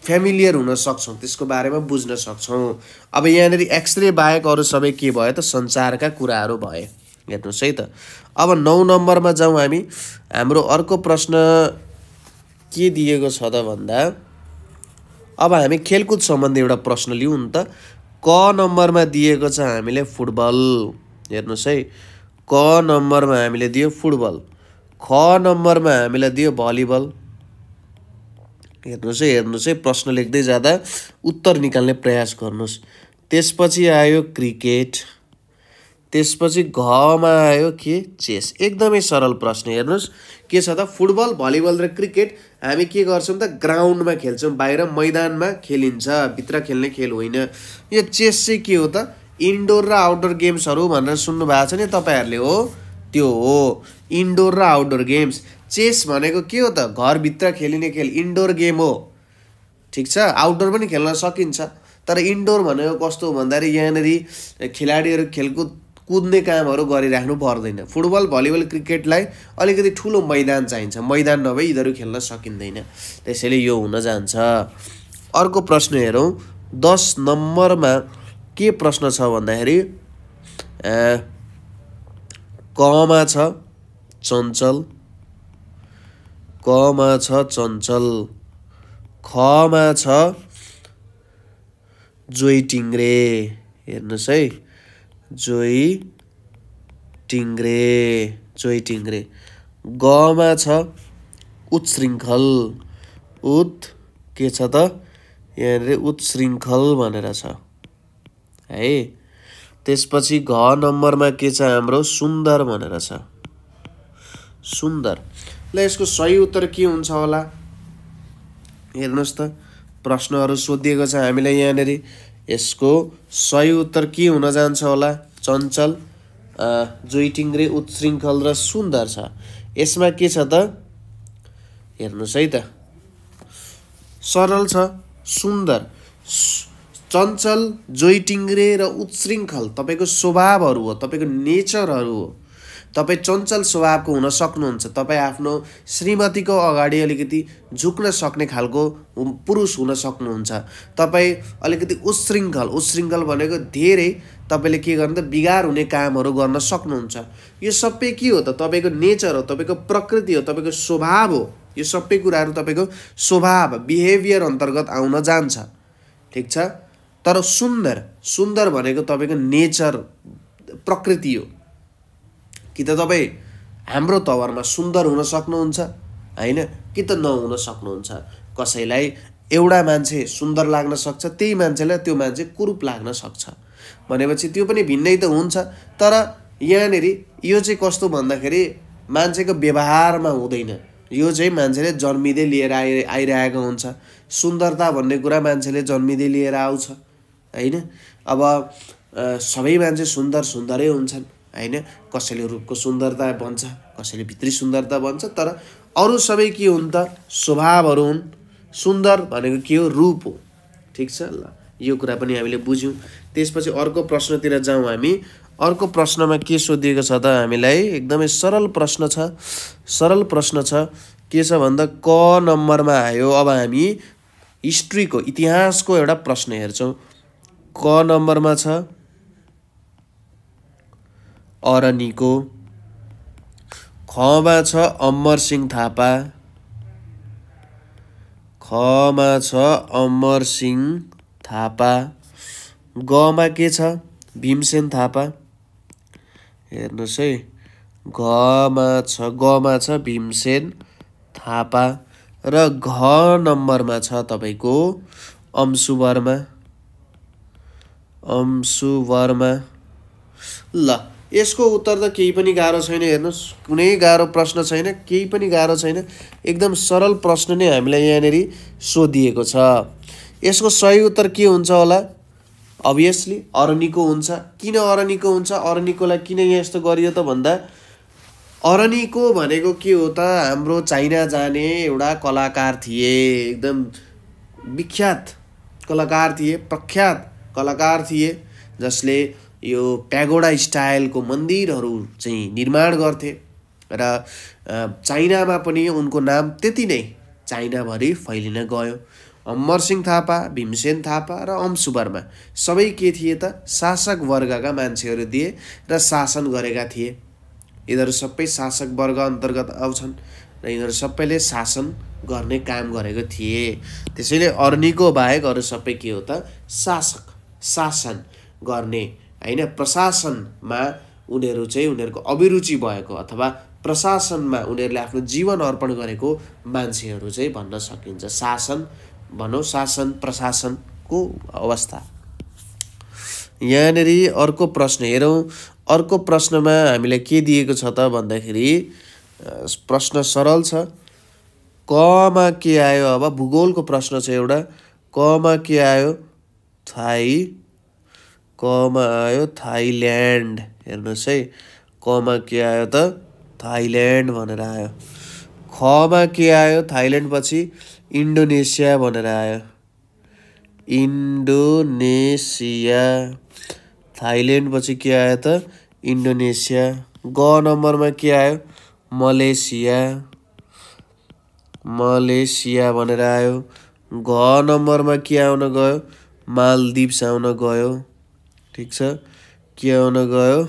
फ्यामिलियर हुन सक्छौँ, त्यसको बारेमा बुझ्न सक्छौँ। अब यहाँनिर एक्सरे बाहेक अरू सबै के भयो त सञ्चारका कुराहरू भए। हेर्नुहोस् है त। अब 9 नम्बरमा जाउँ हामी। हाम्रो अर्को प्रश्न के दिएको छ त भन्दा अब हामी खेलकुद सम्बन्धी एउटा प्रश्न लिउँ नि त। क नम्बरमा दिएको छ हामीले फुटबल। हेर्नुहोस् है, क नम्बरमा हामीले दियो फुटबल, ख नम्बरमा हामीलाई दियो भलिबल। हेर्नुहोस् है, प्रश्न लेख्दै जाँदा उत्तर निकाल्ने प्रयास गर्नुहोस्। त्यसपछि आयो क्रिकेट, त्यसपछि घमा आयो के चेस। एकदमै सरल प्रश्न। हेर्नुहोस् के छ त, फुटबल, भलिबल र क्रिकेट हामी के गर्छौँ त ग्राउन्डमा खेल्छौँ, बाहिर मैदानमा खेलिन्छ, भित्र खेल्ने खेल होइन। यो चेस चाहिँ के हो त, इन्डोर र आउटडोर गेम्सहरू भनेर सुन्नु भएको छ नि तपाईँहरूले, हो त्यो हो इन्डोर र आउटडोर गेम्स। चेस भनेको के हो त, घरभित्र खेलिने खेल, इन्डोर गेम हो। ठिक छ, आउटडोर पनि खेल्न सकिन्छ, तर इन्डोर भनेको कस्तो भन्दाखेरि यहाँनिर खेलाडीहरू खेलकुद कुद्ने कामहरू गरिराख्नु पर्दैन। फुटबल, भलिबल, क्रिकेटलाई अलिकति ठुलो मैदान चाहिन्छ, मैदान नभए यिनीहरू खेल्न सकिँदैन, त्यसैले यो हुन जान्छ। अर्को प्रश्न हेरौँ। 10 नम्बरमा के प्रश्न छ भन्दाखेरि कमा छ चञ्चल, कमा छ चञ्चल, खमा छ जोइ टिङ्ग्रे। हेर्नुहोस् है, जोइ टिङ्ग्रे। गमा छ उत्शृङ्खल। के छ त यहाँनिर उत्शृङ्खल भनेर छ है। त्यसपछि घ नम्बरमा के छ हाम्रो सुन्दर भनेर छ, सुन्दर। ल यसको सही उत्तर के हुन्छ होला हेर्नुहोस् त, प्रश्नहरू सोधिएको छ हामीलाई यहाँनिर। यसको सही उत्तर के हुन जान्छ होला? चञ्चल, जोइ टिङ्ग्रे, उत्शृङ्खल र सुन्दर छ। यसमा के छ त हेर्नुहोस् है त, सरल छ। सुन्दर, चञ्चल, जोइ टिङ्ग्रे र उत्शृङ्खल तपाईँको स्वभावहरू हो, तपाईँको नेचरहरू हो। तपाईँ चञ्चल स्वभावको हुन सक्नुहुन्छ, तपाईँ आफ्नो श्रीमतीको अगाडि अलिकति झुक्न सक्ने खालको पुरुष हुन सक्नुहुन्छ। तपाईँ अलिकति उत्शृङ्खल भनेको धेरै तपाईँले के गर्नु त बिगार हुने कामहरू गर्न सक्नुहुन्छ। यो सबै के हो त तपाईँको नेचर हो, तपाईँको प्रकृति हो, तपाईँको स्वभाव हो। यो सबै कुराहरू तपाईँको स्वभाव बिहेभियर अन्तर्गत आउन जान्छ, ठिक छ। तर सुन्दर भनेको तपाईँको नेचर, प्रकृति हो। कि त तपाईँ हाम्रो तवरमा सुन्दर हुन सक्नुहुन्छ हैन, कि त नहुन सक्नुहुन्छ। कसैलाई एउटा मान्छे सुन्दर लाग्न सक्छ, त्यही मान्छेलाई त्यो मान्छे कुरूप लाग्न सक्छ भनेपछि त्यो पनि भिन्नै त हुन्छ। तर यहाँनिर यो चाहिँ कस्तो भन्दाखेरि मान्छेको व्यवहारमा हुँदैन, यो चाहिँ मान्छेले जन्मिँदै लिएर आइरहेको हुन्छ। सुन्दरता भन्ने कुरा मान्छेले जन्मिँदै लिएर आउँछ हैन। अब सबै मान्छे सुन्दरै हुन्छन् हैन। कसैले रूपको सुन्दरता भन्छ, कसैले भित्री सुन्दरता भन्छ, तर अरू सबै के हुन् त स्वभावहरू हुन्। सुन्दर भनेको के हो? रूप हो, ठिक छ। ल यो कुरा पनि हामीले बुझ्यौँ। त्यसपछि अर्को प्रश्नतिर जाउँ हामी। अर्को प्रश्नमा के सोधिएको छ त हामीलाई? एकदमै सरल प्रश्न छ। के छ भन्दा क नम्बरमा आयो। अब हामी हिस्ट्रीको, इतिहासको एउटा प्रश्न हेर्छौँ। क नम्बरमा छ अरनिको। खमा छ अमरसिंह थापा। गमा के छ? भीमसेन थापा। हेर्नुहोस् है, गमा छ भीमसेन थापा र घ नम्बरमा छ तपाईँको अंशु वर्मा। ल यसको उत्तर त केही पनि गाह्रो छैन। हेर्नुहोस्, कुनै गाह्रो प्रश्न छैन, केही पनि गाह्रो छैन। एकदम सरल प्रश्न नै हामीलाई यहाँनिर सोधिएको छ। यसको सही उत्तर के हुन्छ होला? अभियसली अरनिको हुन्छ। किन अरनिको हुन्छ? अरनिकोलाई किन यस्तो गरियो त भन्दा अरनिको भनेको के हो त हाम्रो चाइना जाने एउटा कलाकार थिए, एकदम विख्यात कलाकार थिए, प्रख्यात कलाकार थिए, जसले यो प्यागोडा स्टाइलको मन्दिरहरू चाहिँ निर्माण गर्थे र चाइनामा पनि उनको नाम त्यति नै चाइनाभरि फैलिन गयो। अमरसिंह थापा, भीमसेन थापा र अंशु वर्मा सबै के थिए त शासक वर्गका मान्छेहरू थिए र शासन गरेका थिए। यिनीहरू सबै शासक वर्ग अन्तर्गत आउँछन् र यिनीहरू सबैले शासन गर्ने काम गरेको थिए। त्यसैले अरनिको बाहेक अरू सबै के हो त शासन गर्ने हैन। प्रशासनमा उनीहरू चाहिँ उनीहरूको अभिरुचि भएको अथवा प्रशासनमा उनीहरूले आफ्नो जीवन अर्पण गरेको मान्छेहरू चाहिँ भन्न सकिन्छ। शासन भनौँ, शासन प्रशासनको अवस्था। यहाँनिर अर्को प्रश्न हेरौँ। अर्को प्रश्नमा हामीलाई के दिएको छ त भन्दाखेरि प्रश्न सरल छ। कमा के आयो? अब भूगोलको प्रश्न छ एउटा। कमा के आयो? कमा आयो थाइल्यान्ड। हेर्नुहोस् है, कमा के आयो त थाइल्यान्ड भनेर आयो। खमा के आयो? थाइल्यान्ड पछि इन्डोनेसिया भनेर आयो। इन्डोनेसिया। थाइल्यान्ड पछि के आयो त इन्डोनेसिया। ग नम्बरमा के आयो? मलेसिया भनेर आयो। घ नम्बरमा के आउन गयो? मालदिप्स आउन गयो, ठिक छ। के आउन गयो?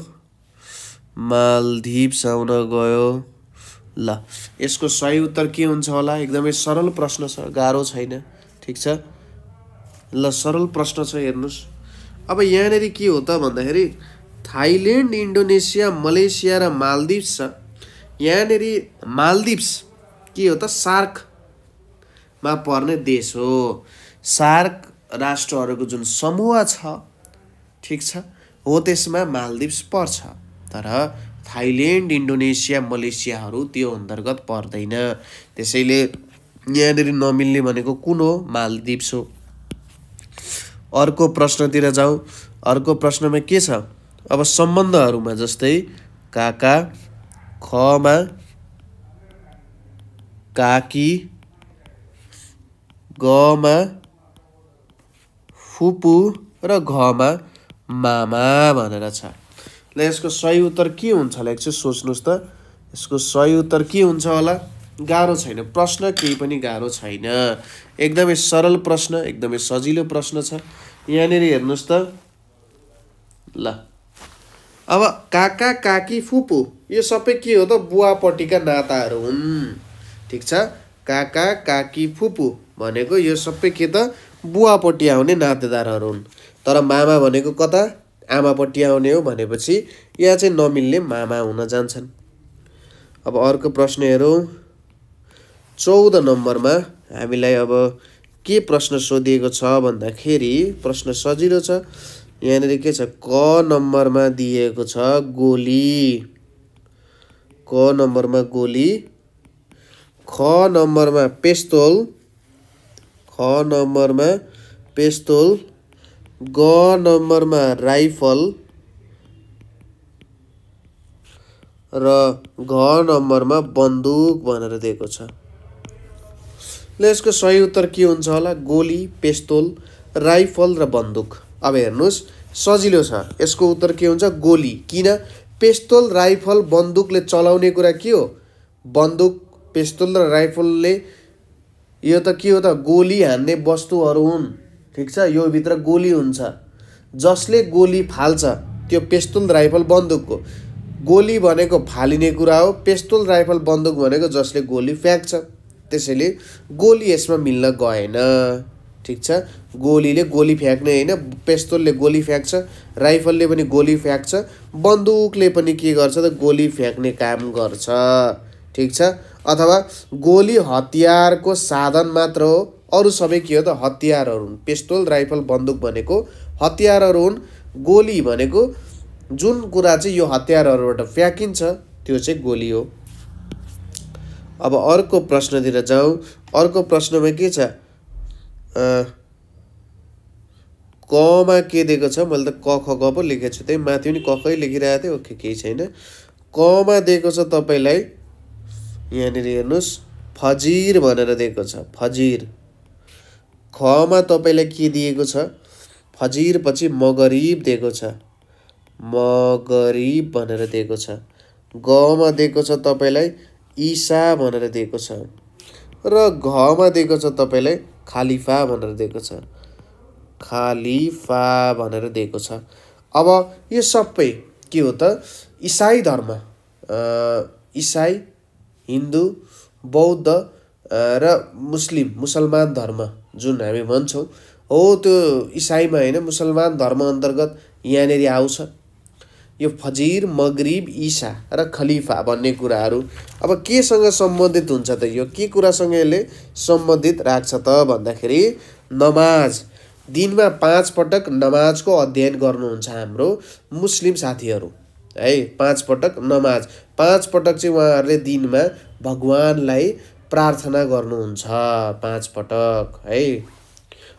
मालदिप्स आउन गयो। ल यसको सही उत्तर के हुन्छ होला? एकदमै सरल प्रश्न छ, गाह्रो छैन। ठिक छ। ल सरल प्रश्न छ हेर्नुस्। अब यहाँनेरि के हो त भन्दाखेरि थाइल्यान्ड, इन्डोनेसिया, मलेसिया र मालदिप्स छ। यहाँनेरि मालदिप्स के हो त सार्कमा पर्ने देश हो। सार्क राष्ट्रहरूको जुन समूह छ ठिक छ हो त्यसमा मालदिप्स पर्छ। तर थाइल्यान्ड, इन्डोनेसिया, मलेसियाहरू त्यो अन्तर्गत पर्दैन। त्यसैले यहाँनेरि नमिल्ने भनेको कुन हो? मालदिप्स हो। अर्को प्रश्नतिर जाउँ। अर्को प्रश्नमा के छ? अब सम्बन्धहरूमा जस्तै काका, खमा काकी, गमा फुपू र घमा मामा भनेर छ। ल यसको सही उत्तर के हुन्छ होला एकछिन सोच्नुहोस् त। यसको सही उत्तर के हुन्छ होला? गाह्रो छैन, प्रश्न केही पनि गाह्रो छैन, एकदमै सरल प्रश्न, एकदमै सजिलो प्रश्न छ। यहाँनिर हेर्नुहोस् त। ल अब काका, काकी, फुपू यो सबै के हो त? बुवापट्टिका नाताहरू हुन्। ठिक छ। काका, काकी, फुपू भनेको यो सबै के त? बुवापट्टि आउने नातेदारहरू हुन्। तर मामा भनेको कता? आमापट्टि आउने हो भनेपछि यहाँ चाहिँ नमिल्ने मामा हुन जान्छन्। अब अर्को प्रश्न हेरौँ। 14 नम्बरमा हामीलाई अब के प्रश्न सोधिएको छ भन्दाखेरि प्रश्न सजिलो छ। यहाँनिर के छ? क नम्बरमा दिएको छ गोली। क नम्बरमा गोली, ख नम्बरमा पेस्तोल, ख नम्बरमा पेस्तोल, ग नम्बरमा राइफल र घ नम्बरमा बन्दुक भनेर दिएको छ। ल यसको सही उत्तर के हुन्छ होला? गोली, पेस्तोल, राइफल र बन्दुक। अब हेर्नुहोस् सजिलो छ। यसको उत्तर के हुन्छ? गोली। किन? पेस्तोल, राइफल, बन्दुकले चलाउने कुरा के हो? बन्दुक, पेस्तोल र राइफलले यो त के हो त? गोली हान्ने वस्तुहरू हुन्। ठिक छ। यो भित्र गोली हुन्छ। जसले गोली फाल्छ त्यो पेस्तोल, राइफल, बन्दुकको। गोली भनेको फालिने कुरा हो, पेस्तोल, राइफल, बन्दुक भनेको जसले गोली फ्याँक्छ। त्यसैले गोली यसमा मिल्न गएन। ठिक छ। गोलीले गोली फ्याँक्ने होइन, पेस्तोलले गोली फ्याँक्छ, राइफलले पनि गोली फ्याँक्छ, बन्दुकले पनि के गर्छ त? गोली फ्याँक्ने काम गर्छ। ठिक छ। अथवा गोली हतियारको साधन मात्र हो, अरू सबै के हो त? हतियारहरू हुन्। पेस्तोल, राइफल, बन्दुक भनेको हतियारहरू हुन्। गोली भनेको जुन कुरा चाहिँ यो हतियारहरूबाट फ्याँकिन्छ त्यो चाहिँ गोली हो। अब अर्को प्रश्नतिर जाउँ। अर्को प्रश्नमा के छ? कमा के दिएको छ? मैले त क ख ग पो लेखेको छु, त्यही माथि पनि कखै लेखिरहेको थिएँ। ओके, केही छैन। कमा दिएको छ तपाईँलाई, यहाँनिर हेर्नुहोस् फजिर भनेर दिएको छ। फजिर। खमा तपाईँलाई के दिएको छ? फजिर पछि मगरिब दिएको छ। मगरिब भनेर दिएको छ। गमा दिएको छ तपाईँलाई ईसा भनेर दिएको छ। र घमा दिएको छ तपाईँलाई खालिफा भनेर दिएको छ। खालिफा भनेर दिएको छ। अब यो सबै के हो त? इसाई धर्म, इसाई, हिन्दू, बौद्ध र मुसलमान धर्म जुन हामी भन्छौँ हो त्यो इसाईमा होइन, मुसलमान धर्म अन्तर्गत यहाँनिर आउँछ। यो फजिर, मगरिब, ईसा र खलिफा भन्ने कुराहरू अब केसँग सम्बन्धित हुन्छ त? यो के कुरासँग यसले सम्बन्धित राख्छ त भन्दाखेरि नमाज। दिनमा 5 पटक नमाजको अध्ययन गर्नुहुन्छ हाम्रो मुस्लिम साथीहरू है। 5 पटक नमाज, 5 पटक चाहिँ उहाँहरूले दिनमा भगवानलाई प्रार्थना गर्नुहुन्छ 5 पटक है।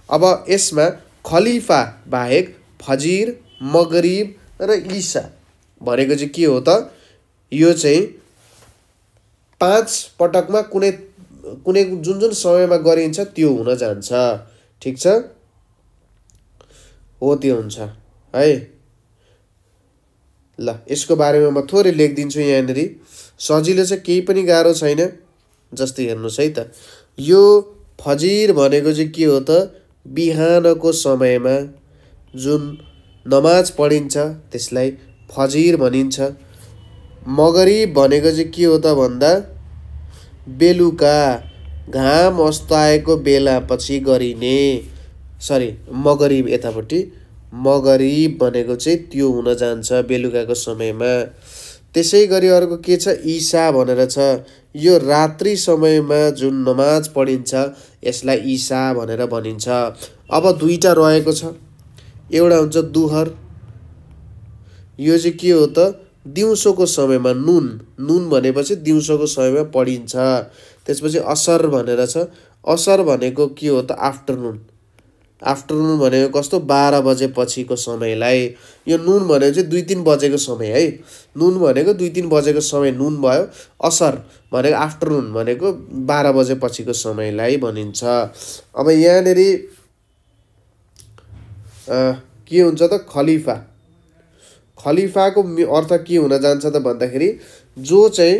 अब यसमा खलिफा बाहेक फजिर, मगरिब र ईसा भनेको चाहिँ के हो त? यो चाहिँ 5 पटकमा कुनै जुन समयमा गरिन्छ त्यो हुन जान्छ। ठिक छ। हो त्यो हुन्छ है। ल यसको बारेमा म थोरै लेखिदिन्छु यहाँनिर। सजिलो छ, केही पनि गाह्रो छैन। जस्तै हेर्नुहोस् है त। यो फजिर भनेको चाहिँ के हो त? बिहानको समयमा जुन नमाज पढिन्छ त्यसलाई फजिर भनिन्छ। मगरिब भनेको चाहिँ के हो त भन्दा बेलुका घाम अस्ताएको बेलापछि गरिने, सरी मगरिब यतापट्टि, मगरिब भनेको चाहिँ त्यो हुन जान्छ बेलुकाको समयमा। त्यसै गरी अर्को के छ, ईशा भनेर छ। यो रात्रि समयमा जुन नमाज पढिन्छ यसलाई ईशा भनेर भनिन्छ। अब दुईटा रहेको छ, एउटा हुन्छ दुहर, यो चाहिँ के हो त, दिउँसोको समयमा, नुन, नुन भनेपछि दिउँसोको समयमा पढिन्छ। त्यसपछि असर भनेर छ। असर भनेको के हो त, आफ्टरनुन। आफ्टरनुन भनेको कस्तो, 12 बजे पछिको समयलाई। यो नुन भनेको चाहिँ 2-3 बजेको समय है। नुन भनेको 2-3 बजेको समय नुन भयो। असर भनेको आफ्टरनुन भनेको 12 बजे पछिको समयलाई भनिन्छ। अब यहाँनिर के हुन्छ त, खलिफा। खलिफाको अर्थ के हुन जान्छ त भन्दाखेरि जो चाहिँ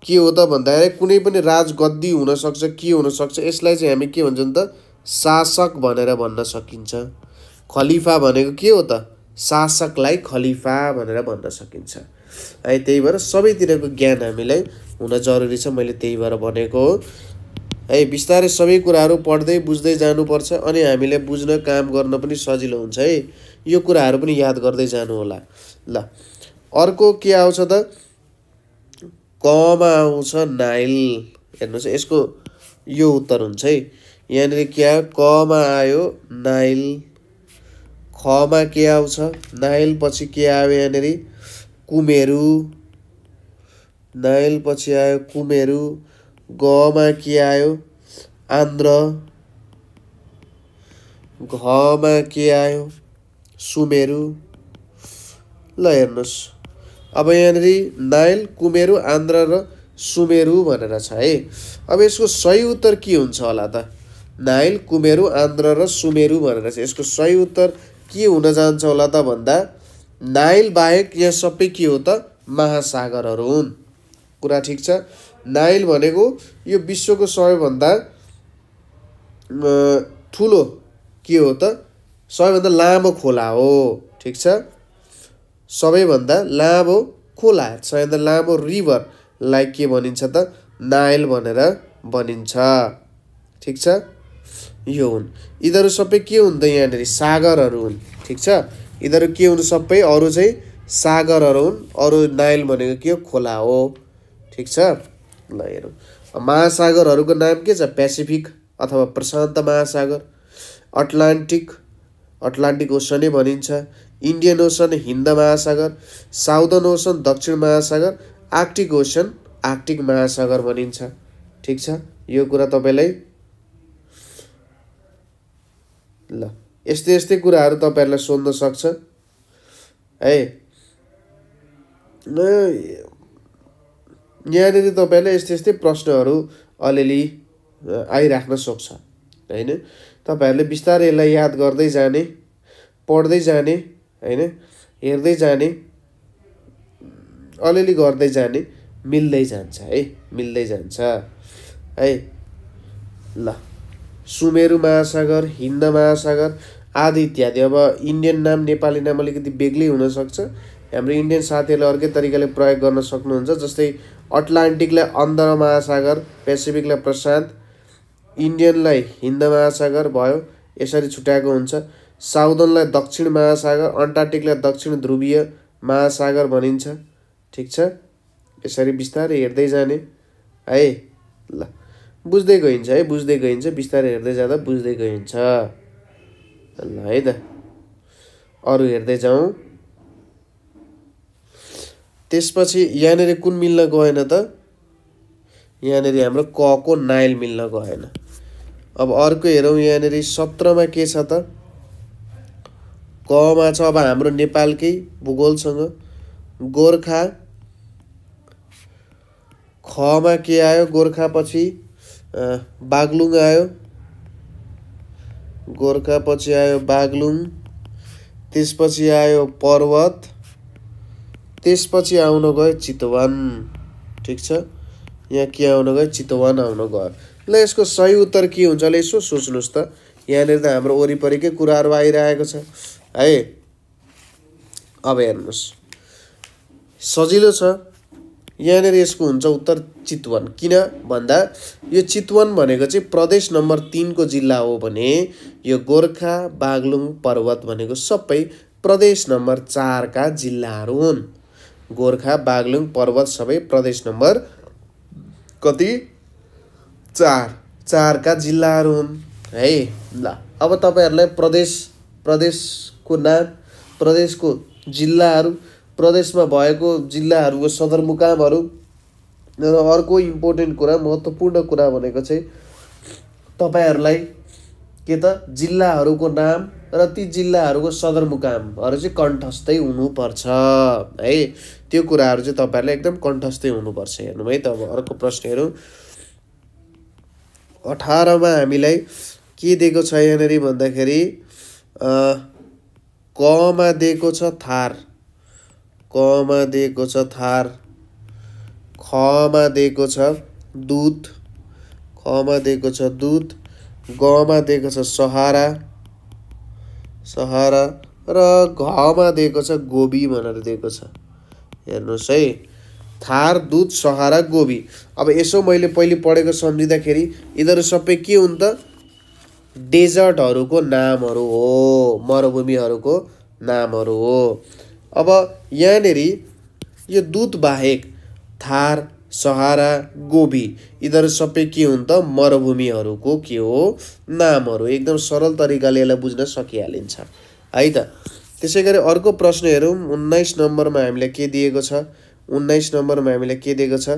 के हो त भन्दाखेरि कुनै पनि राजगद्दी हुनसक्छ, के हुनसक्छ, यसलाई चाहिँ हामी के भन्छौँ त, शासक भनेर भन्न सकिन्छ। खलिफा भनेको के हो त, शासकलाई खलिफा भनेर भन्न सकिन्छ है। त्यही भएर सबैतिरको ज्ञान हामीलाई हुन जरुरी छ, मैले त्यही भएर भनेको हो है। बिस्तारै सबै कुराहरू पढ्दै बुझ्दै जानुपर्छ, अनि हामीले बुझ्न काम गर्न पनि सजिलो हुन्छ है। यो कुराहरू पनि याद गर्दै जानु होला। ल अर्को के आउँछ त, कमा आउँछ नाइल। हेर्नुहोस् यसको यो उत्तर हुन्छ है। यहाँनिर के आयो, कमा आयो नाइल। खमा के आउँछ, नाइल पछि के आयो यहाँनिर, कुमेरु। नाइल पछि आयो कुमेरु। गमा के आयो, आन्ध्र। घमा के आयो, सुमेरु। ल हेर्नुहोस्, अब यहाँनिर नाइल, कुमेरु, आन्ध्र र सुमेरु भनेर छ है। अब यसको सही उत्तर के हुन्छ होला त, नाइल, कुमेरु, आन्ध्र र सुमेरु भनेर छ। यसको सही उत्तर के हुन जान्छ होला त भन्दा, नाइल बाहेक यहाँ सबै के हो त, महासागरहरू हुन्। कुरा ठिक छ। नाइल भनेको यो विश्वको सबैभन्दा ठुलो के हो त, सबैभन्दा लामो खोला हो। ठिक छ, सबैभन्दा लामो खोला, सबैभन्दा लामो रिभरलाई के भनिन्छ त, नाइल भनेर भनिन्छ। ठिक छ, यो हुन्। यिनीहरू सबै के हुन् त, यहाँनिर सागरहरू हुन्। ठिक छ, यिनीहरू के हुन्, सबै अरू चाहिँ सागरहरू हुन्। अरू नाइल भनेको के हो, खोला हो। ठिक छ। ल हेरौँ, महासागरहरूको नाम के छ, पेसिफिक अथवा प्रशान्त महासागर, अटलान्टिक, अटलान्टिक ओसनै भनिन्छ, इन्डियन ओसन, हिन्द महासागर, साउदर्न ओसन, दक्षिण महासागर, आर्कटिक ओसन, आर्कटिक महासागर भनिन्छ। ठिक छ, यो कुरा तपाईँलाई ल यस्तै यस्तै कुराहरू तपाईँहरूलाई सोध्न सक्छ है। यहाँनिर तपाईँलाई यस्तै यस्तै प्रश्नहरू अलिअलि आइराख्न सक्छ हैन। तपाईँहरूले बिस्तारै यसलाई याद गर्दै जाने, पढ्दै जाने हैन, हेर्दै जाने, अलिअलि गर्दै जाने, मिल्दै जान्छ है, मिल्दै जान्छ है। ल सुमेरु महासागर, हिन्द महासागर आदि इत्यादि। अब इन्डियन नाम, नेपाली नाम अलिकति बेग्लै हुनसक्छ। हाम्रो इन्डियन साथीहरूले अर्कै तरिकाले प्रयोग गर्न सक्नुहुन्छ। जस्तै अटलान्टिकलाई अन्ध्र महासागर, पेसिफिकलाई प्रशान्त, इन्डियनलाई हिन्द महासागर भयो, यसरी छुट्याएको हुन्छ। साउदर्नलाई दक्षिण महासागर, अन्टार्कटिकलाई दक्षिण ध्रुवीय महासागर भनिन्छ। ठिक छ, यसरी बिस्तारै हेर्दै जाने है। ल बुझ्दै गइन्छ है, बुझ्दै गइन्छ, बिस्तारै हेर्दै जाँदा बुझ्दै गइन्छ। ल है त, अरू हेर्दै जाउँ। त्यसपछि यहाँनिर कुन मिल्न गएन त, यहाँनिर हाम्रो क को नाइल मिल्न गएन। अब अर्को हेरौँ, यहाँनिर 17 मा के छ त, कमा छ। अब हाम्रो नेपालकै भूगोलसँग गोर्खा। खमा के आयो, गोर्खा पछि बागलुङ आयो, गोर्खा पछि आयो बागलुङ, त्यसपछि आयो पर्वत, त्यसपछि आउन गयो चितवन। ठिक छ, यहाँ के आउन गयो, चितवन आउन गयो। ल यसको सही उत्तर के हुन्छ, ल यसो सोच्नुहोस् त। यहाँनिर त हाम्रो वरिपरिकै कुराहरू आइरहेको छ है। अब हेर्नुहोस्, सजिलो छ, यहाँनिर यसको हुन्छ उत्तर चितवन। किन भन्दा यो चितवन भनेको चाहिँ प्रदेश नम्बर 3 को जिल्ला हो भने यो गोर्खा बागलुङ पर्वत भनेको सबै प्रदेश नम्बर 4 का जिल्लाहरू हुन्। गोर्खा बागलुङ पर्वत सबै प्रदेश नम्बर कति 4 का जिल्लाहरू हुन् है। ल अब तपाईहरुलाई प्रदेशको नाम, प्रदेशको जिल्लाहरू, प्रदेशमा भएको जिल्लाहरूको सदरमुकामहरू र अर्को इम्पोर्टेन्ट कुरा, महत्त्वपूर्ण कुरा भनेको चाहिँ तपाईहरुलाई के त जिल्लाहरूको नाम र ती जिल्लाहरूको सदरमुकामहरू चाहिँ कण्ठस्थै हुनुपर्छ है। त्यो कुराहरू चाहिँ तपाईहरुले एकदम कण्ठस्थै हुनुपर्छ। हेर्नु है त अब अर्को प्रश्न हेरौँ। 18 मा हामीलाई के दिएको छ यहाँनेरि भन्दाखेरि क मा दिएको छ थार, क मा दिएको छ थार, ख मा दिएको छ दूत, ख मा दिएको छ दूत, ग मा दिएको छ सहारा, सहारा र घ मा दिएको छ गोबी भनेर दिएको छ। हेर्नुस् है, थार, दूत, सहारा, गोबी। अब यसो मैले पहिले पढेको सम्झिँदाखेरि यिनीहरू सबै के हुन् त डेजर्टहरूको नामहरू हो, मरुभूमिहरूको नामहरू हो। अब यहाँनेरि यो दूत बाहेक थार, सहारा, गोबी यिनीहरू सबै के हुन् त मरुभूमिहरूको के हो नामहरू। एकदम सरल तरिकाले यसलाई बुझ्न सकिहालिन्छ है त। त्यसैगरी अर्को प्रश्न हेरौँ। 19 नम्बरमा हामीलाई के दिएको छ, 19 नम्बरमा हामीलाई के दिएको छ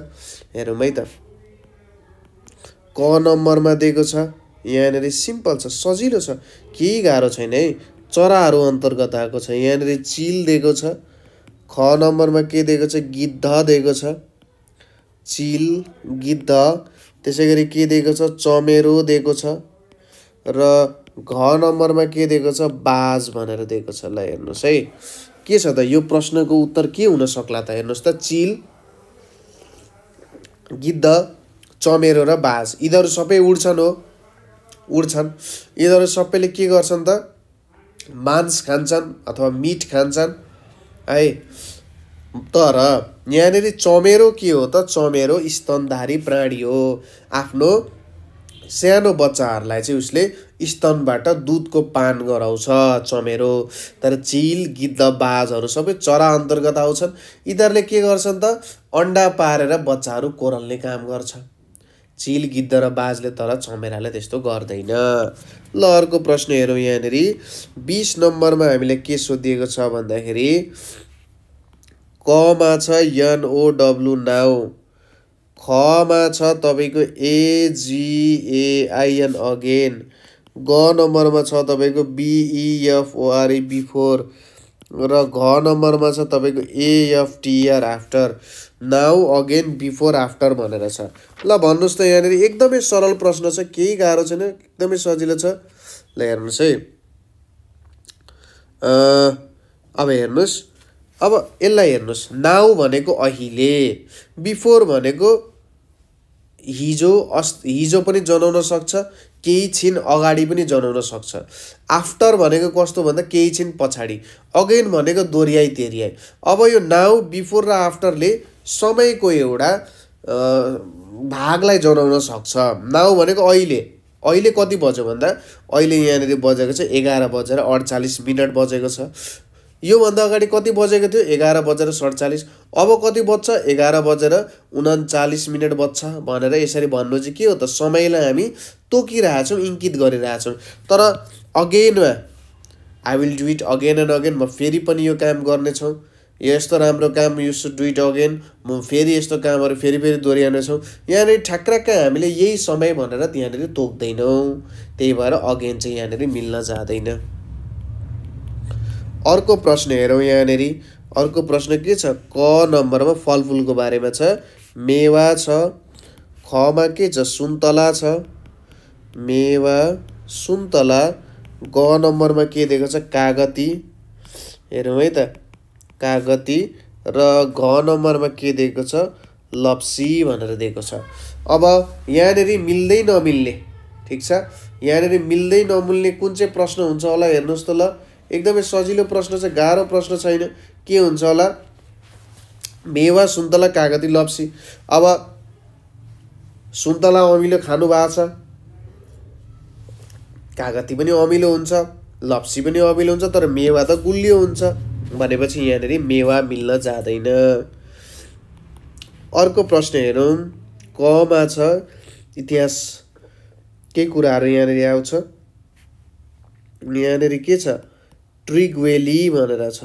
हेरौँ है त। क नम्बरमा दिएको छ यहाँनेरि सिम्पल छ, सजिलो छ, केही गाह्रो छैन है। चराहरू अन्तर्गत आएको छ। यहाँनेरि चिल दिएको छ। ख नम्बरमा के दिएको छ गिद्ध दिएको छ, चिल, गिद्ध। त्यसैगरी के दिएको छ चमेरो दिएको छ र घ नम्बरमा के दिएको छ बाज भनेर दिएको छ। ल हेर्नुस् है के छ त यो प्रश्नको उत्तर के हुन सक्ला त। हेर्नुस् त चिल, गिद्ध, चमेरो र बाज यिनीहरू सबै उड्छन् हो, उड्छन्। यिनीहरू सबैले के गर्छन् त मांस खान्छन् अथवा मीट खान्छन् है। तर यहाँनेरि चमेरो के हो त, चमेरो स्तनधारी प्राणी हो। आफ्नो सानो बच्चाहरूलाई चाहिँ उसले स्तनबाट दुधको पान गराउँछ चमेरो। तर चिल, गिद्ध, बाजहरू सबै चरा अन्तर्गत आउँछन्। यिनीहरूले के गर्छन् त अन्डा पारेर बच्चाहरू कोरल्ने काम गर्छ चिल, गिद्ध र बाजले, तर चमेराले त्यस्तो गर्दैन। ल अर्को प्रश्न हेरौँ। यहाँनेरि 20 नम्बरमा हामीले के सोधिएको छ भन्दाखेरि क मा छ NOW नाउ, ख मा छ तपाईको AGAIN अगेन, ग नम्बरमा छ तपाईको BEFORE बिफोर र घ नम्बरमा छ तपाईको AFTER after. Now, again, before, after भनेर छ। ल भन्नुस् त यहाँनेरि एकदमै सरल प्रश्न छ, केही गाह्रो छैन, एकदमै सजिलो छ। ल हेर्नुस् है अब हेर्नुस्, अब यसलाई हेर्नुस्। नाउ भनेको अहिले, बिफोर भनेको हिजो, हिजो पनि जनाउन सक्छ, केही छिन अगाडि पनि जनाउन सक्छ। आफ्टर भनेको कस्तो भन्दा केही छिन पछाडि। अगेन भनेको दोहोऱ्याइ तेह्रियाइ। अब यो नाउ, बिफोर र आफ्टरले समयको एउटा भागलाई जनाउन सक्छ। नाउ भनेको अहिले, अहिले कति बज्यो भन्दा अहिले यहाँनेरि बजेको छ 11:48 बजेको छ। योभन्दा अगाडि कति बजेको थियो 11:47। अब कति बज्छ 11:39 बज्छ भनेर यसरी भन्नु चाहिँ के हो त समयलाई हामी तोकिरहेछौँ, इङ्कित गरिरहेछौँ। तर अगेनमा I will do it again and again, म फेरि पनि यो काम गर्नेछौँ, यस्तो राम्रो काम, you should do it again, म फेरि यस्तो कामहरू फेरि फेरि दोहोऱ्याउनेछौँ। यहाँनिर ठ्याक्क हामीले यही समय भनेर त्यहाँनिर तोक्दैनौँ, त्यही भएर अगेन चाहिँ यहाँनिर मिल्न जाँदैन। अर्को प्रश्न हेरौँ। यहाँनेरि अर्को प्रश्न के छ, क नम्बरमा फलफुलको बारेमा छ। मेवा छ, ख मा के छ सुन्तला छ, मेवा, सुन्तला। ग नम्बरमा के दिएको छ कागती, हेरौँ है त कागती। र घ नम्बरमा के दिएको छ लप्सी भनेर दिएको छ। अब यहाँनेरि मिल्दै नमिल्ने, ठिक छ, यहाँनेरि मिल्दै नमिल्ने कुन चाहिँ प्रश्न हुन्छ होला हेर्नुहोस् त। ल एकदमै सजिलो प्रश्न छ, गाह्रो प्रश्न छैन। के हुन्छ होला मेवा, सुन्तला, कागती, लप्सी। अब सुन्तला अमिलो खानु भएको छ, कागती पनि अमिलो हुन्छ, लप्सी पनि अमिलो हुन्छ, तर मेवा त गुलियो हुन्छ भनेपछि यहाँनिर मेवा मिल्न जाँदैन। अर्को प्रश्न हेरौँ, कमा छ इतिहास के कुराहरू यहाँनिर आउँछ। यहाँनिर के छ, ट्रिगवेली भनेर छ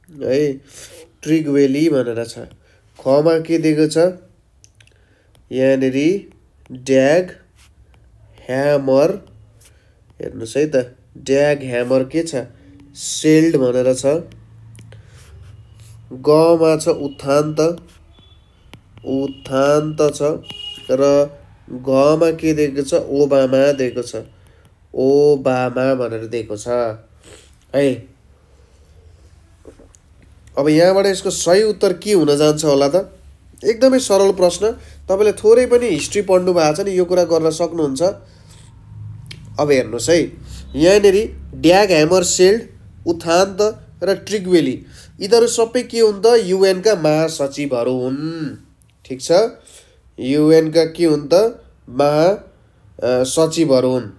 है, ट्रिगवेली भनेर छ। खमा के दिएको छ, यहाँनिर ड्याग ह्यामर, हेर्नुहोस् है त, ड्याग ह्यामर के छ, सेल्ड भनेर छ। गमा छ उत्थान्त, उत्थान्त छ। र घमा के दिएको छ, ओबामा दिएको छ, ओबामा भनेर दिएको छ है। अब यहाँबाट यसको सही उत्तर के हुन जान्छ होला त, एकदमै सरल प्रश्न। तपाईँले थोरै पनि हिस्ट्री पढ्नु भएको छ नि यो कुरा गर्न सक्नुहुन्छ। अब हेर्नुहोस् है, यहाँनिर ड्याग ह्यामर सेल्ड, उत्थान्त र ट्रिगवेली यिनीहरू सबै के हुन् त, युएनका महासचिवहरू हुन्। ठिक छ, युएनका के हुन् त, महासचिवहरू हुन्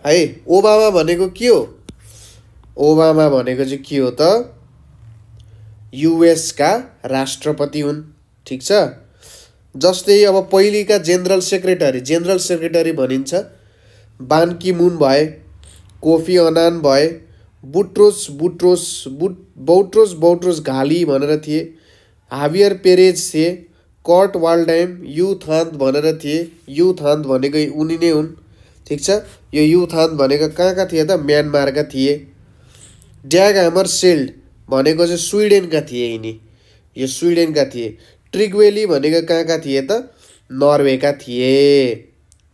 है। ओबामा भनेको के हो, ओबामा भनेको चाहिँ के हो त, युएसका राष्ट्रपति हुन्। ठिक छ, जस्तै अब पहिलेका जेनरल सेक्रेटरी भनिन्छ, बान की मुन भए, कोफी अनान भए, बुट्रोस घाली भनेर थिए, हाभियर पेरेज थिए, कर्ट वाल्डाइम, युथान्त भनेर थिए। युथान्त भनेको उनी नै हुन्। ठिक छ, यो युथान्त भनेको कहाँका थिए त, म्यानमारका थिए। ड्याग ह्यामर सेल्ड भनेको चाहिँ स्विडेनका थिए यिनी, यो स्विडेनका थिए। ट्रिगवेली भनेको कहाँका थिए त, नर्वेका थिए।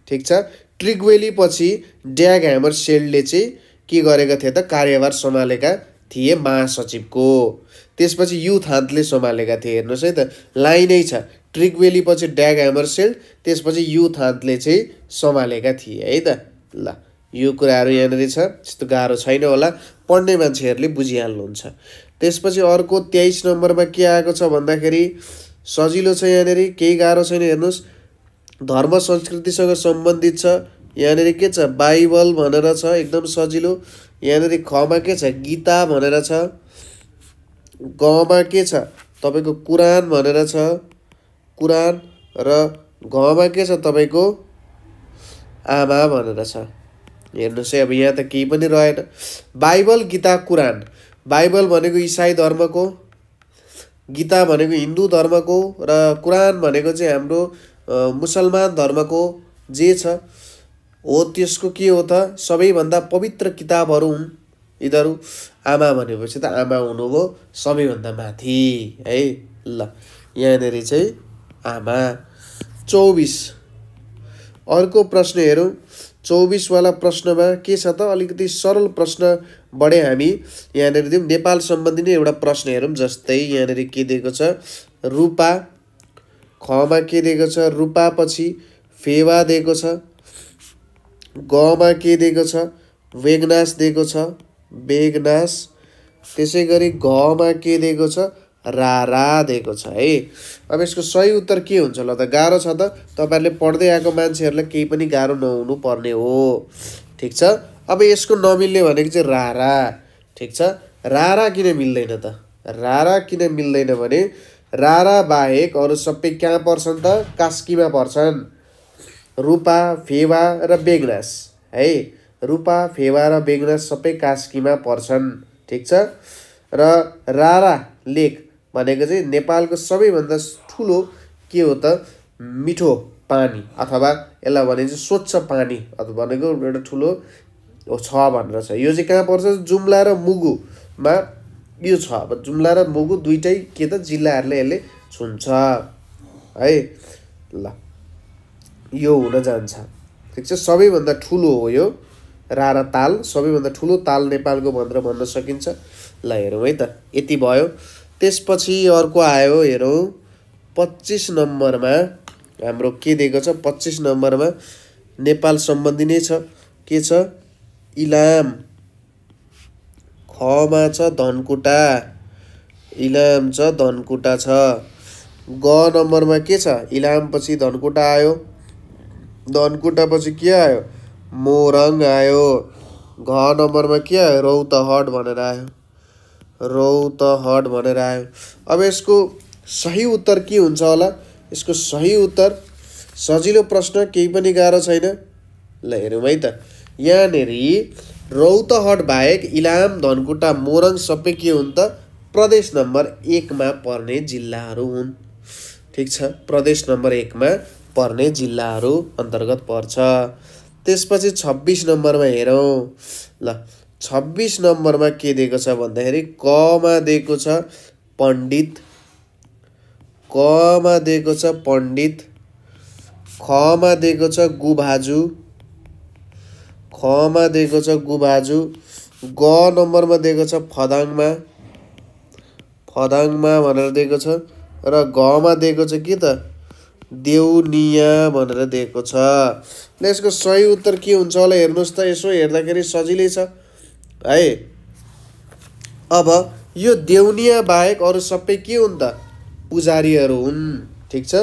ठिक छ, ट्रिगवेली पछि ड्याग ह्यामर सेल्डले चाहिँ के गरेका थिए त, कार्यभार सम्हालेका थिए महासचिवको। त्यसपछि युथान्तले सम्हालेका थिए। हेर्नुहोस् है त, लाइनै छ, ट्रिगवेली पछि ड्याग ह्यामर सेल्ड, त्यसपछि युथान्तले चाहिँ सम्हालेका थिए है त। ल, यो कुराहरू यहाँनिर छ, त्यस्तो गाह्रो छैन होला, पढ्ने मान्छेहरूले बुझिहाल्नुहुन्छ। त्यसपछि अर्को 23 नम्बरमा के आएको छ भन्दाखेरि सजिलो छ, यहाँनिर केही गाह्रो छैन। हेर्नुहोस्, धर्म संस्कृतिसँग सम्बन्धित छ। यहाँनिर के छ, बाइबल भनेर छ, एकदम सजिलो। यहाँनिर खमा के छ, गीता भनेर छ। गमा के छ तपाईँको, कुरान भनेर छ, कुरान। र घमा के छ तपाईँको, आमा भनेर छ। हेर्नुहोस् है, अब यहाँ त केही पनि रहेन। बाइबल, गीता, कुरान। बाइबल भनेको इसाई धर्मको, गीता भनेको हिन्दू धर्मको, र कुरान भनेको चाहिँ हाम्रो मुसलमान धर्मको जे छ हो त्यसको के हो त, सबैभन्दा पवित्र किताबहरू हुन् यिनीहरू। आमा भनेपछि त आमा हुनुभयो सबैभन्दा माथि है। ल, यहाँनिर चाहिँ आमा। 24 अर्को प्रश्न हेरौँ। 24 वाला प्रश्नमा के छ त, अलिकति सरल प्रश्न बढे हामी यहाँनिर दिउँ। नेपाल सम्बन्धी नै एउटा प्रश्न हेरौँ। जस्तै यहाँनिर के दिएको छ, रूपा। खमा के दिएको छ, रूपा पछि फेवा दिएको छ। गमा के दिएको छ, वेगनास दिएको छ, बेगनास। त्यसै गरी घमा के दिएको छ, रारा दिएको छ है। अब यसको सही उत्तर के हुन्छ ल त, गाह्रो छ त, तपाईँहरूले पढ्दै आएको मान्छेहरूलाई केही पनि गाह्रो नहुनु पर्ने हो। ठिक छ, अब यसको नमिल्ने भनेको चाहिँ रारा। ठिक छ, रारा किन मिल्दैन त, रारा किन मिल्दैन भने रारा बाहेक अरू सबै कहाँ पर्छन् त, कास्कीमा पर्छन्। रूपा, फेवा र बेगनास है, रूपा, फेवा र बेगनास सबै कास्कीमा पर्छन्। ठिक छ, र रारा लेक भनेको चाहिँ नेपालको सबैभन्दा ठुलो के हो त, मिठो पानी, अथवा यसलाई भने चाहिँ स्वच्छ पानी अथवा भनेको एउटा ठुलो छ भनेर छ। यो चाहिँ कहाँ पर्छ, जुम्ला र मुगुमा यो छ। अब जुम्ला र मुगु दुइटै के त जिल्लाहरूले यसले छुन्छ है। ल, यो हुन जान्छ। ठिक छ, सबैभन्दा ठुलो हो यो रारा ताल, सबैभन्दा ठुलो ताल नेपालको भनेर भन्न सकिन्छ। ल, हेरौँ है त, यति भयो। त्यसपछि अर्को आयो, हेरौँ 25 नम्बरमा हाम्रो के दिएको छ। 25 नम्बरमा नेपाल सम्बन्धी नै छ। के छ, इलाम। खमा छ धनकुटा। इलाम छ, धनकुटा छ। ग नम्बरमा के छ? इलाम पछि धनकुटा आयो, धनकुटा पछि के आयो? मोरङ आयो। घ नम्बरमा के आयो? रौतहट भनेर आयो, रौतहट भनेर आयो। अब यसको सही उत्तर के हुन्छ होला? यसको सही उत्तर सजिलो प्रश्न, केही पनि गाह्रो छैन। ल हेरौँ है त। यहाँनेरि रौतहट बाहेक इलाम, धनकुटा, मोरङ सबै के हुन् त? प्रदेश नम्बर 1 मा पर्ने जिल्लाहरू हुन्। ठिक छ, प्रदेश नम्बर 1 मा पर्ने जिल्लाहरू अन्तर्गत पर्छ। त्यसपछि 26 नम्बरमा हेरौँ। ल 26 नम्बरमा के दिएको छ भन्दाखेरि क मा दिएको छ पण्डित, क मा दिएको छ पण्डित, ख मा दिएको छ गुभाजु, ख मा दिएको छ गुभाजु। ग नम्बरमा दिएको छ फदाङमा, फदाङमा भनेर दिएको छ। र घ मा दिएको छ के त? देउनिया भनेर दिएको छ। ल यसको सही उत्तर के हुन्छ होला हेर्नुहोस् त। यसो हेर्दाखेरि सजिलै छ है। अब यो देउनिया बाहेक अरू सबै के हुन् त? पुजारीहरू हुन्। ठिक छ।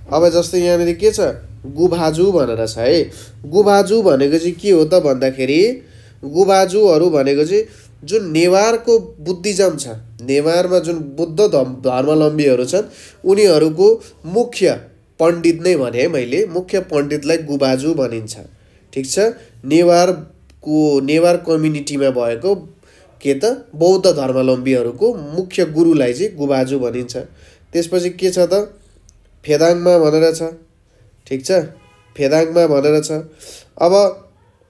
अब जस्तै यहाँनिर के छ? गुभाजु भनेर छ है। गुभाजु भनेको चाहिँ के हो त भन्दाखेरि गुभाजुहरू भनेको चाहिँ जुन नेवारको बुद्धिज्म छ, नेवारमा जुन बुद्ध धर्मावलम्बीहरू छन् उनीहरूको मुख्य पण्डित नै भने है मैले, मुख्य पण्डितलाई गुभाजु भनिन्छ। ठिक छ। नेवार कम्युनिटीमा भएको के त बौद्ध धर्मावलम्बीहरूको मुख्य गुरुलाई चाहिँ गुभाजु भनिन्छ। त्यसपछि के छ त? फेदाङमा भनेर छ। ठिक छ, फेदाङमा भनेर छ। अब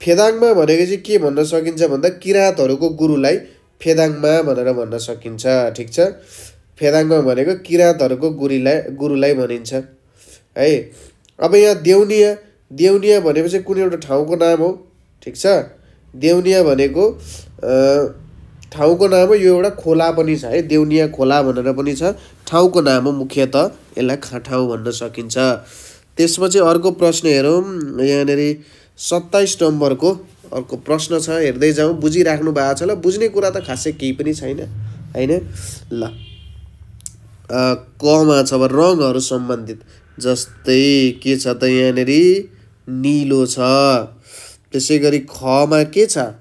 फेदाङमा भनेको चाहिँ के भन्न सकिन्छ भन्दा किराँतहरूको गुरुलाई फेदाङमा भनेर भन्न सकिन्छ। ठिक छ, फेदाङमा भनेको किराँतहरूको गुरुलाई भनिन्छ है। अब यहाँ देउनिया, देउनिया भनेपछि कुनै एउटा ठाउँको नाम हो। ठिक छ, देउनिया भनेको ठाउँको नाम हो। यो एउटा खोला पनि छ है, देउनिया खोला भनेर पनि छ, ठाउँको नाम हो। मुख्यतः यसलाई ठाउँ भन्न सकिन्छ। त्यसपछि अर्को प्रश्न हेरौँ। यहाँनिर 27 नम्बरको अर्को प्रश्न छ, हेर्दै जाउँ। बुझिराख्नु भएको छ ल? बुझ्ने कुरा त खासै केही पनि छैन हैन। ल क मा छ अब रङहरू सम्बन्धित, जस्तै के छ त यहाँनिर निलो छ। त्यसै गरी ख मा के छ?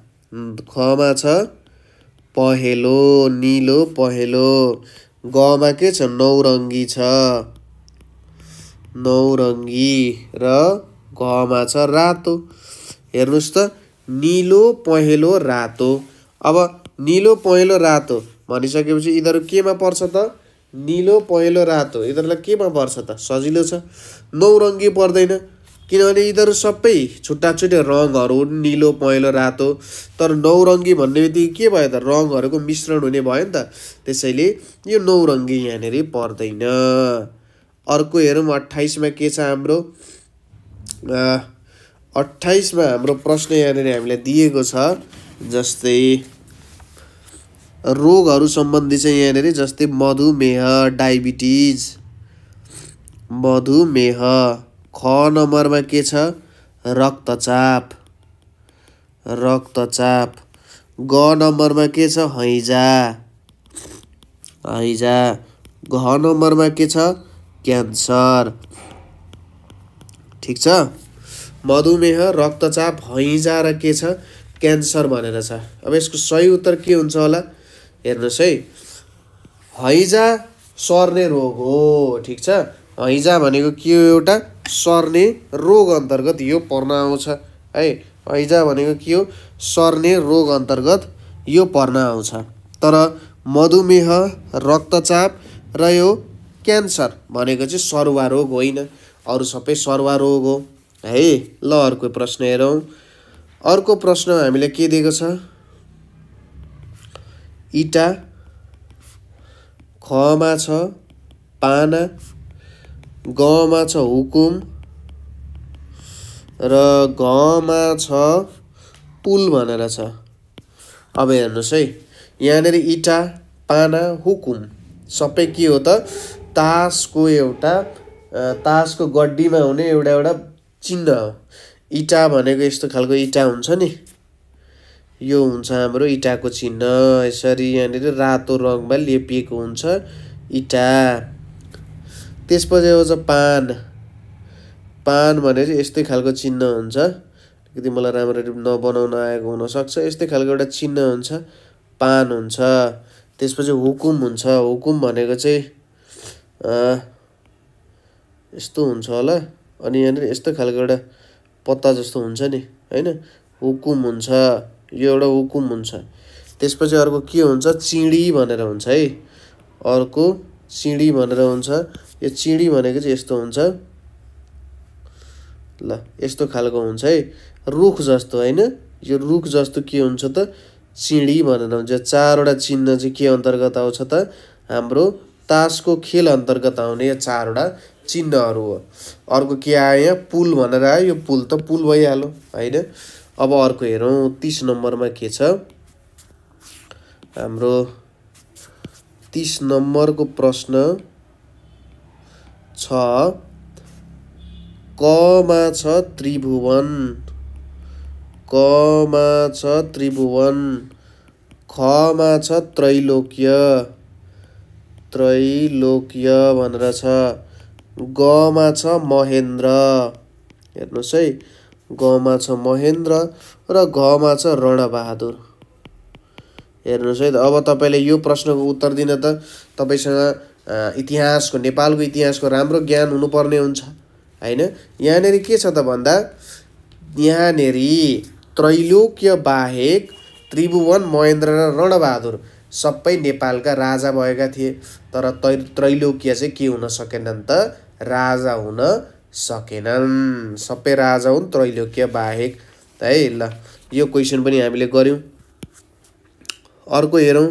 ख मा छ पहेँलो, निलो पहेँलो। ग मा के छ? नौरङ्गी छ, नौरङ्गी। र घ मा छ रातो। हेर्नुहोस् त, निलो पहेँलो रातो। अब निलो पहेँलो रातो भनिसकेपछि यिनीहरू केमा पर्छ त? निलो पहेँलो रातो यिनीहरूलाई केमा पर्छ त? सजिलो छ, नौरङ्गी पर्दैन, किनभने यिनीहरू सबै छुट्टा छुट्टै रङहरू हुन्, निलो पहेँलो रातो। तर नौरङ्गी भन्ने बित्तिकै के भयो त? रङहरूको मिश्रण हुने भयो नि त, त्यसैले यो नौरङ्गी यहाँनिर पर्दैन। अर्को हेरौँ 28 मा के छ हाम्रो। 28 मा हाम्रो प्रश्न यहाँनिर हामीलाई दिएको छ, जस्तै रोगहरू सम्बन्धी चाहिँ यहाँनिर, जस्तै मधुमेह, डायबिटिज, मधुमेह। ख नम्बरमा के छ? रक्तचाप, रक्तचाप। ग नम्बरमा के छ? हैजा, हैजा। घ नम्बरमा के छ? क्यान्सर। ठिक छ, मधुमेह, रक्तचाप, हैजा र के छ? क्यान्सर भनेर छ। अब यसको सही उत्तर के हुन्छ होला हेर्नुहोस् है। हैजा सर्ने रोग हो। ठिक छ, हैजा भनेको के हो? एउटा सर्ने रोग अन्तर्गत यो पर्न आउँछ है। हैजा भनेको के हो? सर्ने रोग अन्तर्गत यो पर्न आउँछ। तर मधुमेह, रक्तचाप र यो क्यान्सर भनेको चाहिँ सरुवा रोग होइन, अरू सबै सरुवा रोग हो है। ल अर्को प्रश्न हेरौँ। अर्को प्रश्न हामीले के दिएको छ? इटा, ख मा छ पाना, ग मा छ हुकुम र घ मा छ पुल भनेर छ। अब हेर्नुहोस् है, यहाँनिर इटा, पाना, हुकुम सबै के हो त? तासको एउटा तासको गड्डीमा हुने एउटा चिन्ह हो। इटा भनेको यस्तो खालको इटा हुन्छ नि, यो हुन्छ हाम्रो इँटाको चिन्ह। यसरी यहाँनिर रातो रङमा लेपिएको हुन्छ इँटा। त्यसपछि आउँछ पान। पान भने चाहिँ यस्तै खालको चिन्ह हुन्छ। यदि मलाई राम्ररी नबनाउन आएको हुनसक्छ। यस्तै खालको एउटा चिन्ह हुन्छ, पान हुन्छ। त्यसपछि हुकुम हुन्छ। हुकुम भनेको चाहिँ यस्तो हुन्छ होला। अनि यहाँनिर यस्तो खालको एउटा पत्ता जस्तो हुन्छ नि हैन, हुकुम हुन्छ। यो एउटा हुकुम हुन्छ। त्यसपछि अर्को के हुन्छ, चिडी भनेर हुन्छ है। अर्को चिडी भनेर हुन्छ। यो चिडी भनेको चाहिँ यस्तो हुन्छ ल, यस्तो खालको हुन्छ है, रुख जस्तो हैन। यो रुख जस्तो के हुन्छ त, चिडी भनेर हुन्छ। चारवटा चिन्ह चाहिँ के अन्तर्गत आउँछ त, हाम्रो तासको खेल अन्तर्गत आउने यो चारवटा चिन्हहरू हो। अर्को के आयो यहाँ, पुल भनेर आयो। यो पुल त पुल भइहाल्यो हैन। अब अर्को हेरौँ 30 नम्बरमा के छ हाम्रो। 30 नम्बरको प्रश्न छ, कमा छ त्रिभुवन। कमा छ त्रिभुवन। खमा छ त्रैलोक्य। त्रैलोक्य भनेर छ। गमा छ महेन्द्र। हेर्नुहोस् है, गमा छ महेन्द्र र घमा छ रणबहादुर। हेर्नुहोस् है त। अब तपाईँले यो प्रश्नको उत्तर दिन त तपाईँसँग इतिहासको, नेपालको इतिहासको राम्रो ज्ञान हुनुपर्ने हुन्छ हैन। यहाँनेरि के छ त भन्दा, यहाँनेरि त्रैलोक्य बाहेक त्रिभुवन, महेन्द्र र रणबहादुर सबै नेपालका राजा भएका थिए। तर त्रैलोक्य चाहिँ के हुन सकेनन् त, राजा हुन सकेनन्। सबै राजा हुन् त्रैलोक्य बाहेक है। ल, यो क्वेसन पनि हामीले गर्यौं। अर्को हेरौँ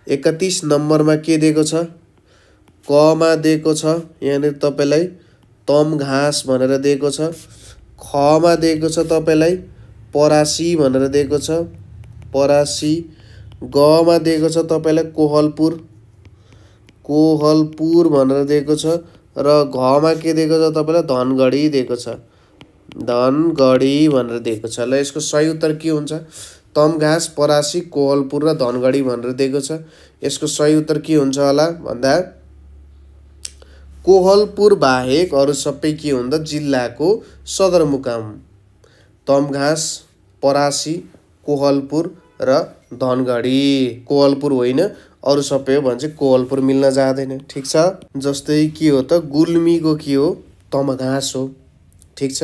31 नम्बरमा के दिएको छ, कमा दिएको छ यहाँनिर तपाईँलाई तम घाँस भनेर दिएको छ। खमा दिएको छ तपाईँलाई परासी भनेर दिएको छ, परासी। गमा दिएको छ तपाईँलाई कोहलपुर। कोहलपुर भनेर दिएको छ। र घमा के दिएको छ तपाईँलाई धनगढी दिएको छ। धनगढी भनेर दिएको छ। ल, यसको सही उत्तर के हुन्छ, तम घाँस, परासी, कोहलपुर र धनगढी भनेर दिएको छ। यसको सही उत्तर के हुन्छ होला भन्दा, कोहलपुर बाहेक अरू सबै के हुन्छ, जिल्लाको सदरमुकाम। तम घाँस, परासी, कोहलपुर र धनगढी। कोहलपुर होइन, अरू सबै हो भने चाहिँ कोहलपुर मिल्न जाँदैन। ठिक छ। जस्तै के हो त, गुल्मीको के हो, तम घाँस हो। ठिक छ।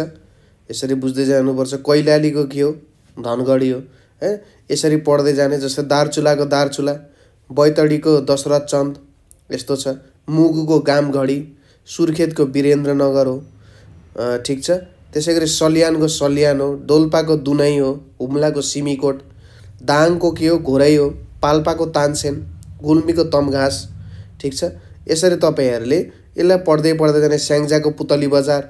यसरी बुझ्दै जानुपर्छ। कैलालीको के हो, धनगढी हो है। यसरी पढ्दै जाने। जस्तै दार्चुलाको दार्चुला, बैतडीको दशरथ चन्द यस्तो छ। मुगुको गामघडी, सुर्खेतको वीरेन्द्रनगर हो। ठिक छ। त्यसै गरी सल्यानको सल्यान हो। डोल्पाको दुनै हो। हुम्लाको सिमीकोट। दाङको के हो, घोरै हो। पाल्पाको तानसेन। गुल्मीको तमघाँस। ठिक छ। यसरी तपाईँहरूले यसलाई पढ्दै पढ्दै जाने। स्याङ्जाको पुतली बजार।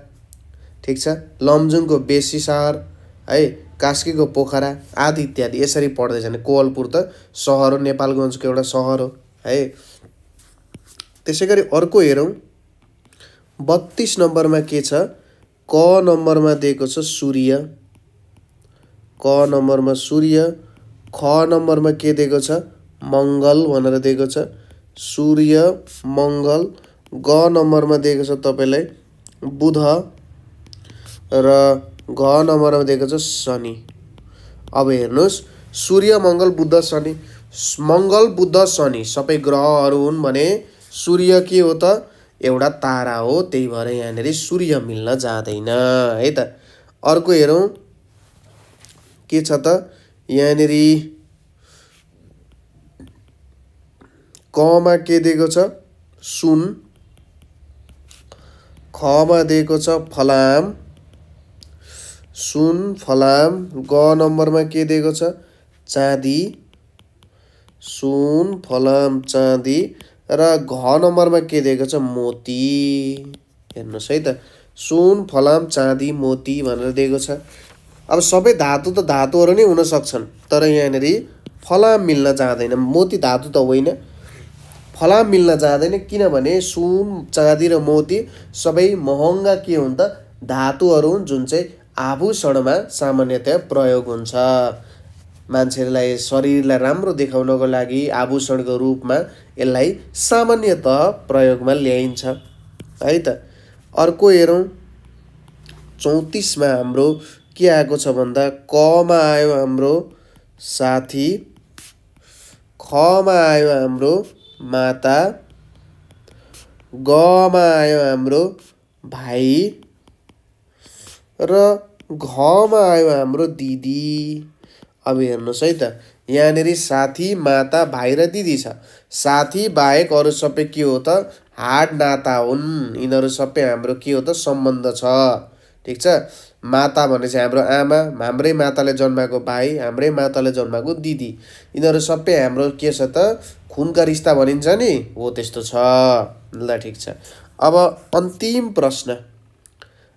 ठिक छ। लमजुङको बेसी सहर है। कास्कीको पोखरा आदि इत्यादि यसरी पढ्दै जाने। कोहलपुर त सहर हो, नेपालगञ्जको एउटा सहर हो है। त्यसै गरी अर्को हेरौँ 32 नम्बरमा के छ, क नम्बरमा दिएको छ सूर्य। क नम्बरमा सूर्य। ख नम्बरमा के दिएको छ, मङ्गल भनेर दिएको छ। सूर्य, मङ्गल। ग नम्बरमा दिएको छ तपाईँलाई बुध र घ नम्बरमा दिएको छ शनि। अब हेर्नुहोस्, सूर्य, मङ्गल, बुध, शनि। मङ्गल, बुध, शनि सबै ग्रहहरू हुन् भने सूर्य के हो त, एउटा तारा हो। त्यही भएर यहाँनिर सूर्य मिल्न जाँदैन है त। अर्को हेरौँ के छ त, यहाँनिर कमा के दिएको छ, सुन। खमा दिएको छ फलाम। सुन, फलाम। ग नम्बरमा के दिएको छ, चाँदी। सुन, फलाम, चाँदी। र घ नम्बरमा के दिएको छ, मोती। हेर्नुहोस् है त, सुन, फलाम, चाँदी, मोती भनेर दिएको छ। अब सबै धातु त धातुहरू नै हुन सक्छन्, तर यहाँनिर फलाम मिल्न जाँदैन। मोती धातु त होइन, फलाम मिल्न जाँदैन। किनभने सुन, चाँदी र मोती सबै महँगा के हुन् त, धातुहरू हुन् जुन चाहिँ आभूषणमा सामान्यतया प्रयोग हुन्छ। मान्छेलाई शरीरलाई राम्रो देखाउनको लागि आभूषणको रूपमा यसलाई सामान्यतः प्रयोगमा ल्याइन्छ है त। अर्को हेरौँ 34 मा हाम्रो के आएको छ भन्दा कमा आयो हाम्रो साथी, खमा आयो हाम्रो माता, गमा आयो हाम्रो भाइ र घमा आयो हाम्रो दिदी। अब हेर्नुहोस् है त, यहाँनिर साथी, माता, भाइ र दिदी छ। साथी बाहेक अरू सबै के हो त हाड नाता हुन्। यिनीहरू सबै हाम्रो के हो त सम्बन्ध छ। ठिक छ। माता भनेपछि हाम्रो आमा, हाम्रै माताले जन्माएको भाइ, हाम्रै माताले जन्माएको दिदी, यिनीहरू सबै हाम्रो के छ त खुनका रिस्ता भनिन्छ नि, हो त्यस्तो छ। ल ठिक छ। अब अन्तिम प्रश्न,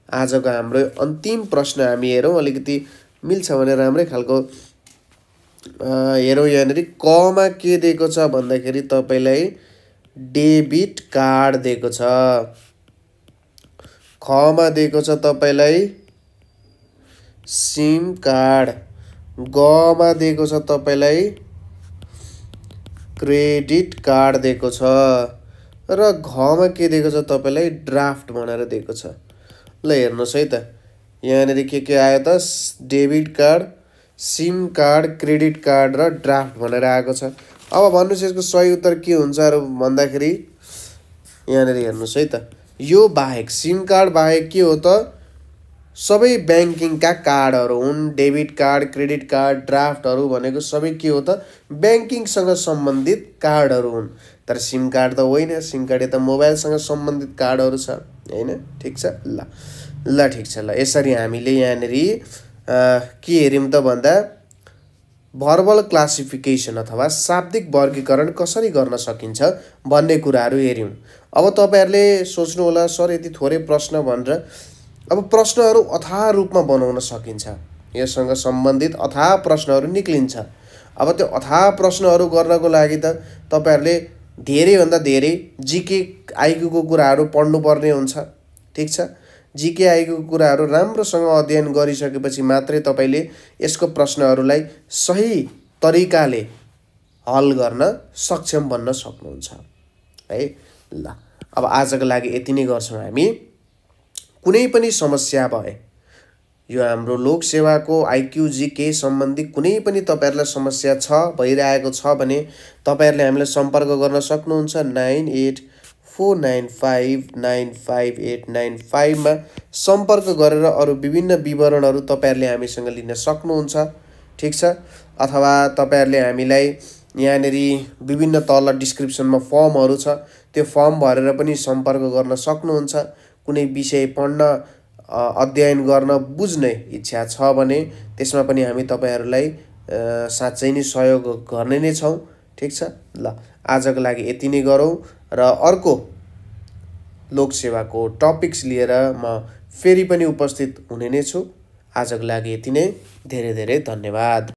आजको हाम्रो अन्तिम प्रश्न हामी हेरौँ, अलिकति मिल्छ भने राम्रै खालको हेरौँ। यहाँनिर कमा के दिएको छ भन्दाखेरि तपाईँलाई डेबिट कार्ड दिएको छ। खमा दिएको छ तपाईँलाई सिम कार्ड, गमा दिएको छ तपाईँलाई क्रेडिट कार्ड दिएको छ र घमा के दिएको छ तपाईँलाई ड्राफ्ट भनेर दिएको छ। ल हेर्नुहोस् है त, यहाँनिर के आयो त debit card, SIM card, credit card र ड्राफ्ट भनेर आएको छ। अब भन्नुहोस् यसको सही उत्तर के हुन्छ र भन्दाखेरि यहाँनिर हेर्नुहोस् है त, यो बाहेक सिम कार्ड बाहेक के हो त सबै ब्याङ्किङका कार्डहरू हुन्। डेबिट कार्ड, क्रेडिट कार्ड, ड्राफ्टहरू भनेको सबै के हो त ब्याङ्किङसँग सम्बन्धित कार्डहरू हुन्। तर सिम कार्ड त होइन, सिम कार्ड त मोबाइलसँग सम्बन्धित कार्डहरू छ होइन। ठिक छ। ल ठिक छ। ल यसरी हामीले यहाँनिर के हेऱ्यौँ त भन्दा भर्बल क्लासिफिकेसन अथवा शाब्दिक वर्गीकरण कसरी गर्न सकिन्छ भन्ने कुराहरू हेऱ्यौँ। अब तपाईँहरूले सोच्नु होला सर यति थोरै प्रश्न भनेर। अब प्रश्नहरू अथाह रूपमा बनाउन सकिन्छ, यससँग सम्बन्धित अथाह प्रश्नहरू निक्लिन्छ। अब त्यो अथाह प्रश्नहरू गर्नको लागि त तपाईँहरूले धेरैभन्दा धेरै जिके आइक्यूको कुराहरू पढ्नुपर्ने हुन्छ। ठिक छ। जिके आइक्यूको कुराहरू राम्रोसँग अध्ययन गरिसकेपछि मात्रै तपाईँले यसको प्रश्नहरूलाई सही तरिकाले हल गर्न सक्षम बन्न सक्नुहुन्छ है। ल अब आजको लागि यति नै गर्छौँ हामी। कुनै पनि समस्या भए, यो हाम्रो लोकसेवाको आइक्यू जिके सम्बन्धी कुनै पनि तपाईँहरूलाई समस्या छ भइरहेको छ भने तपाईँहरूले हामीलाई सम्पर्क गर्न सक्नुहुन्छ 9849595895 मा सम्पर्क गरेर अरू विभिन्न विवरणहरू तपाईँहरूले हामीसँग लिन सक्नुहुन्छ। ठिक छ। अथवा तपाईँहरूले हामीलाई यहाँनिर विभिन्न तल डिस्क्रिप्सनमा फर्महरू छ, त्यो फर्म भरेर पनि सम्पर्क गर्न सक्नुहुन्छ। कुनै विषय पढ्न, अध्ययन गर्न, बुझ्ने इच्छा छ भने त्यसमा पनि हामी तपाईँहरूलाई साँच्चै नै सहयोग गर्ने नै छौँ। ठिक छ। ल आजको लागि यति नै गरौँ र अर्को लोकसेवाको टपिक्स लिएर म फेरि पनि उपस्थित हुने नै छु। आजको लागि यति नै। धेरै धेरै धन्यवाद।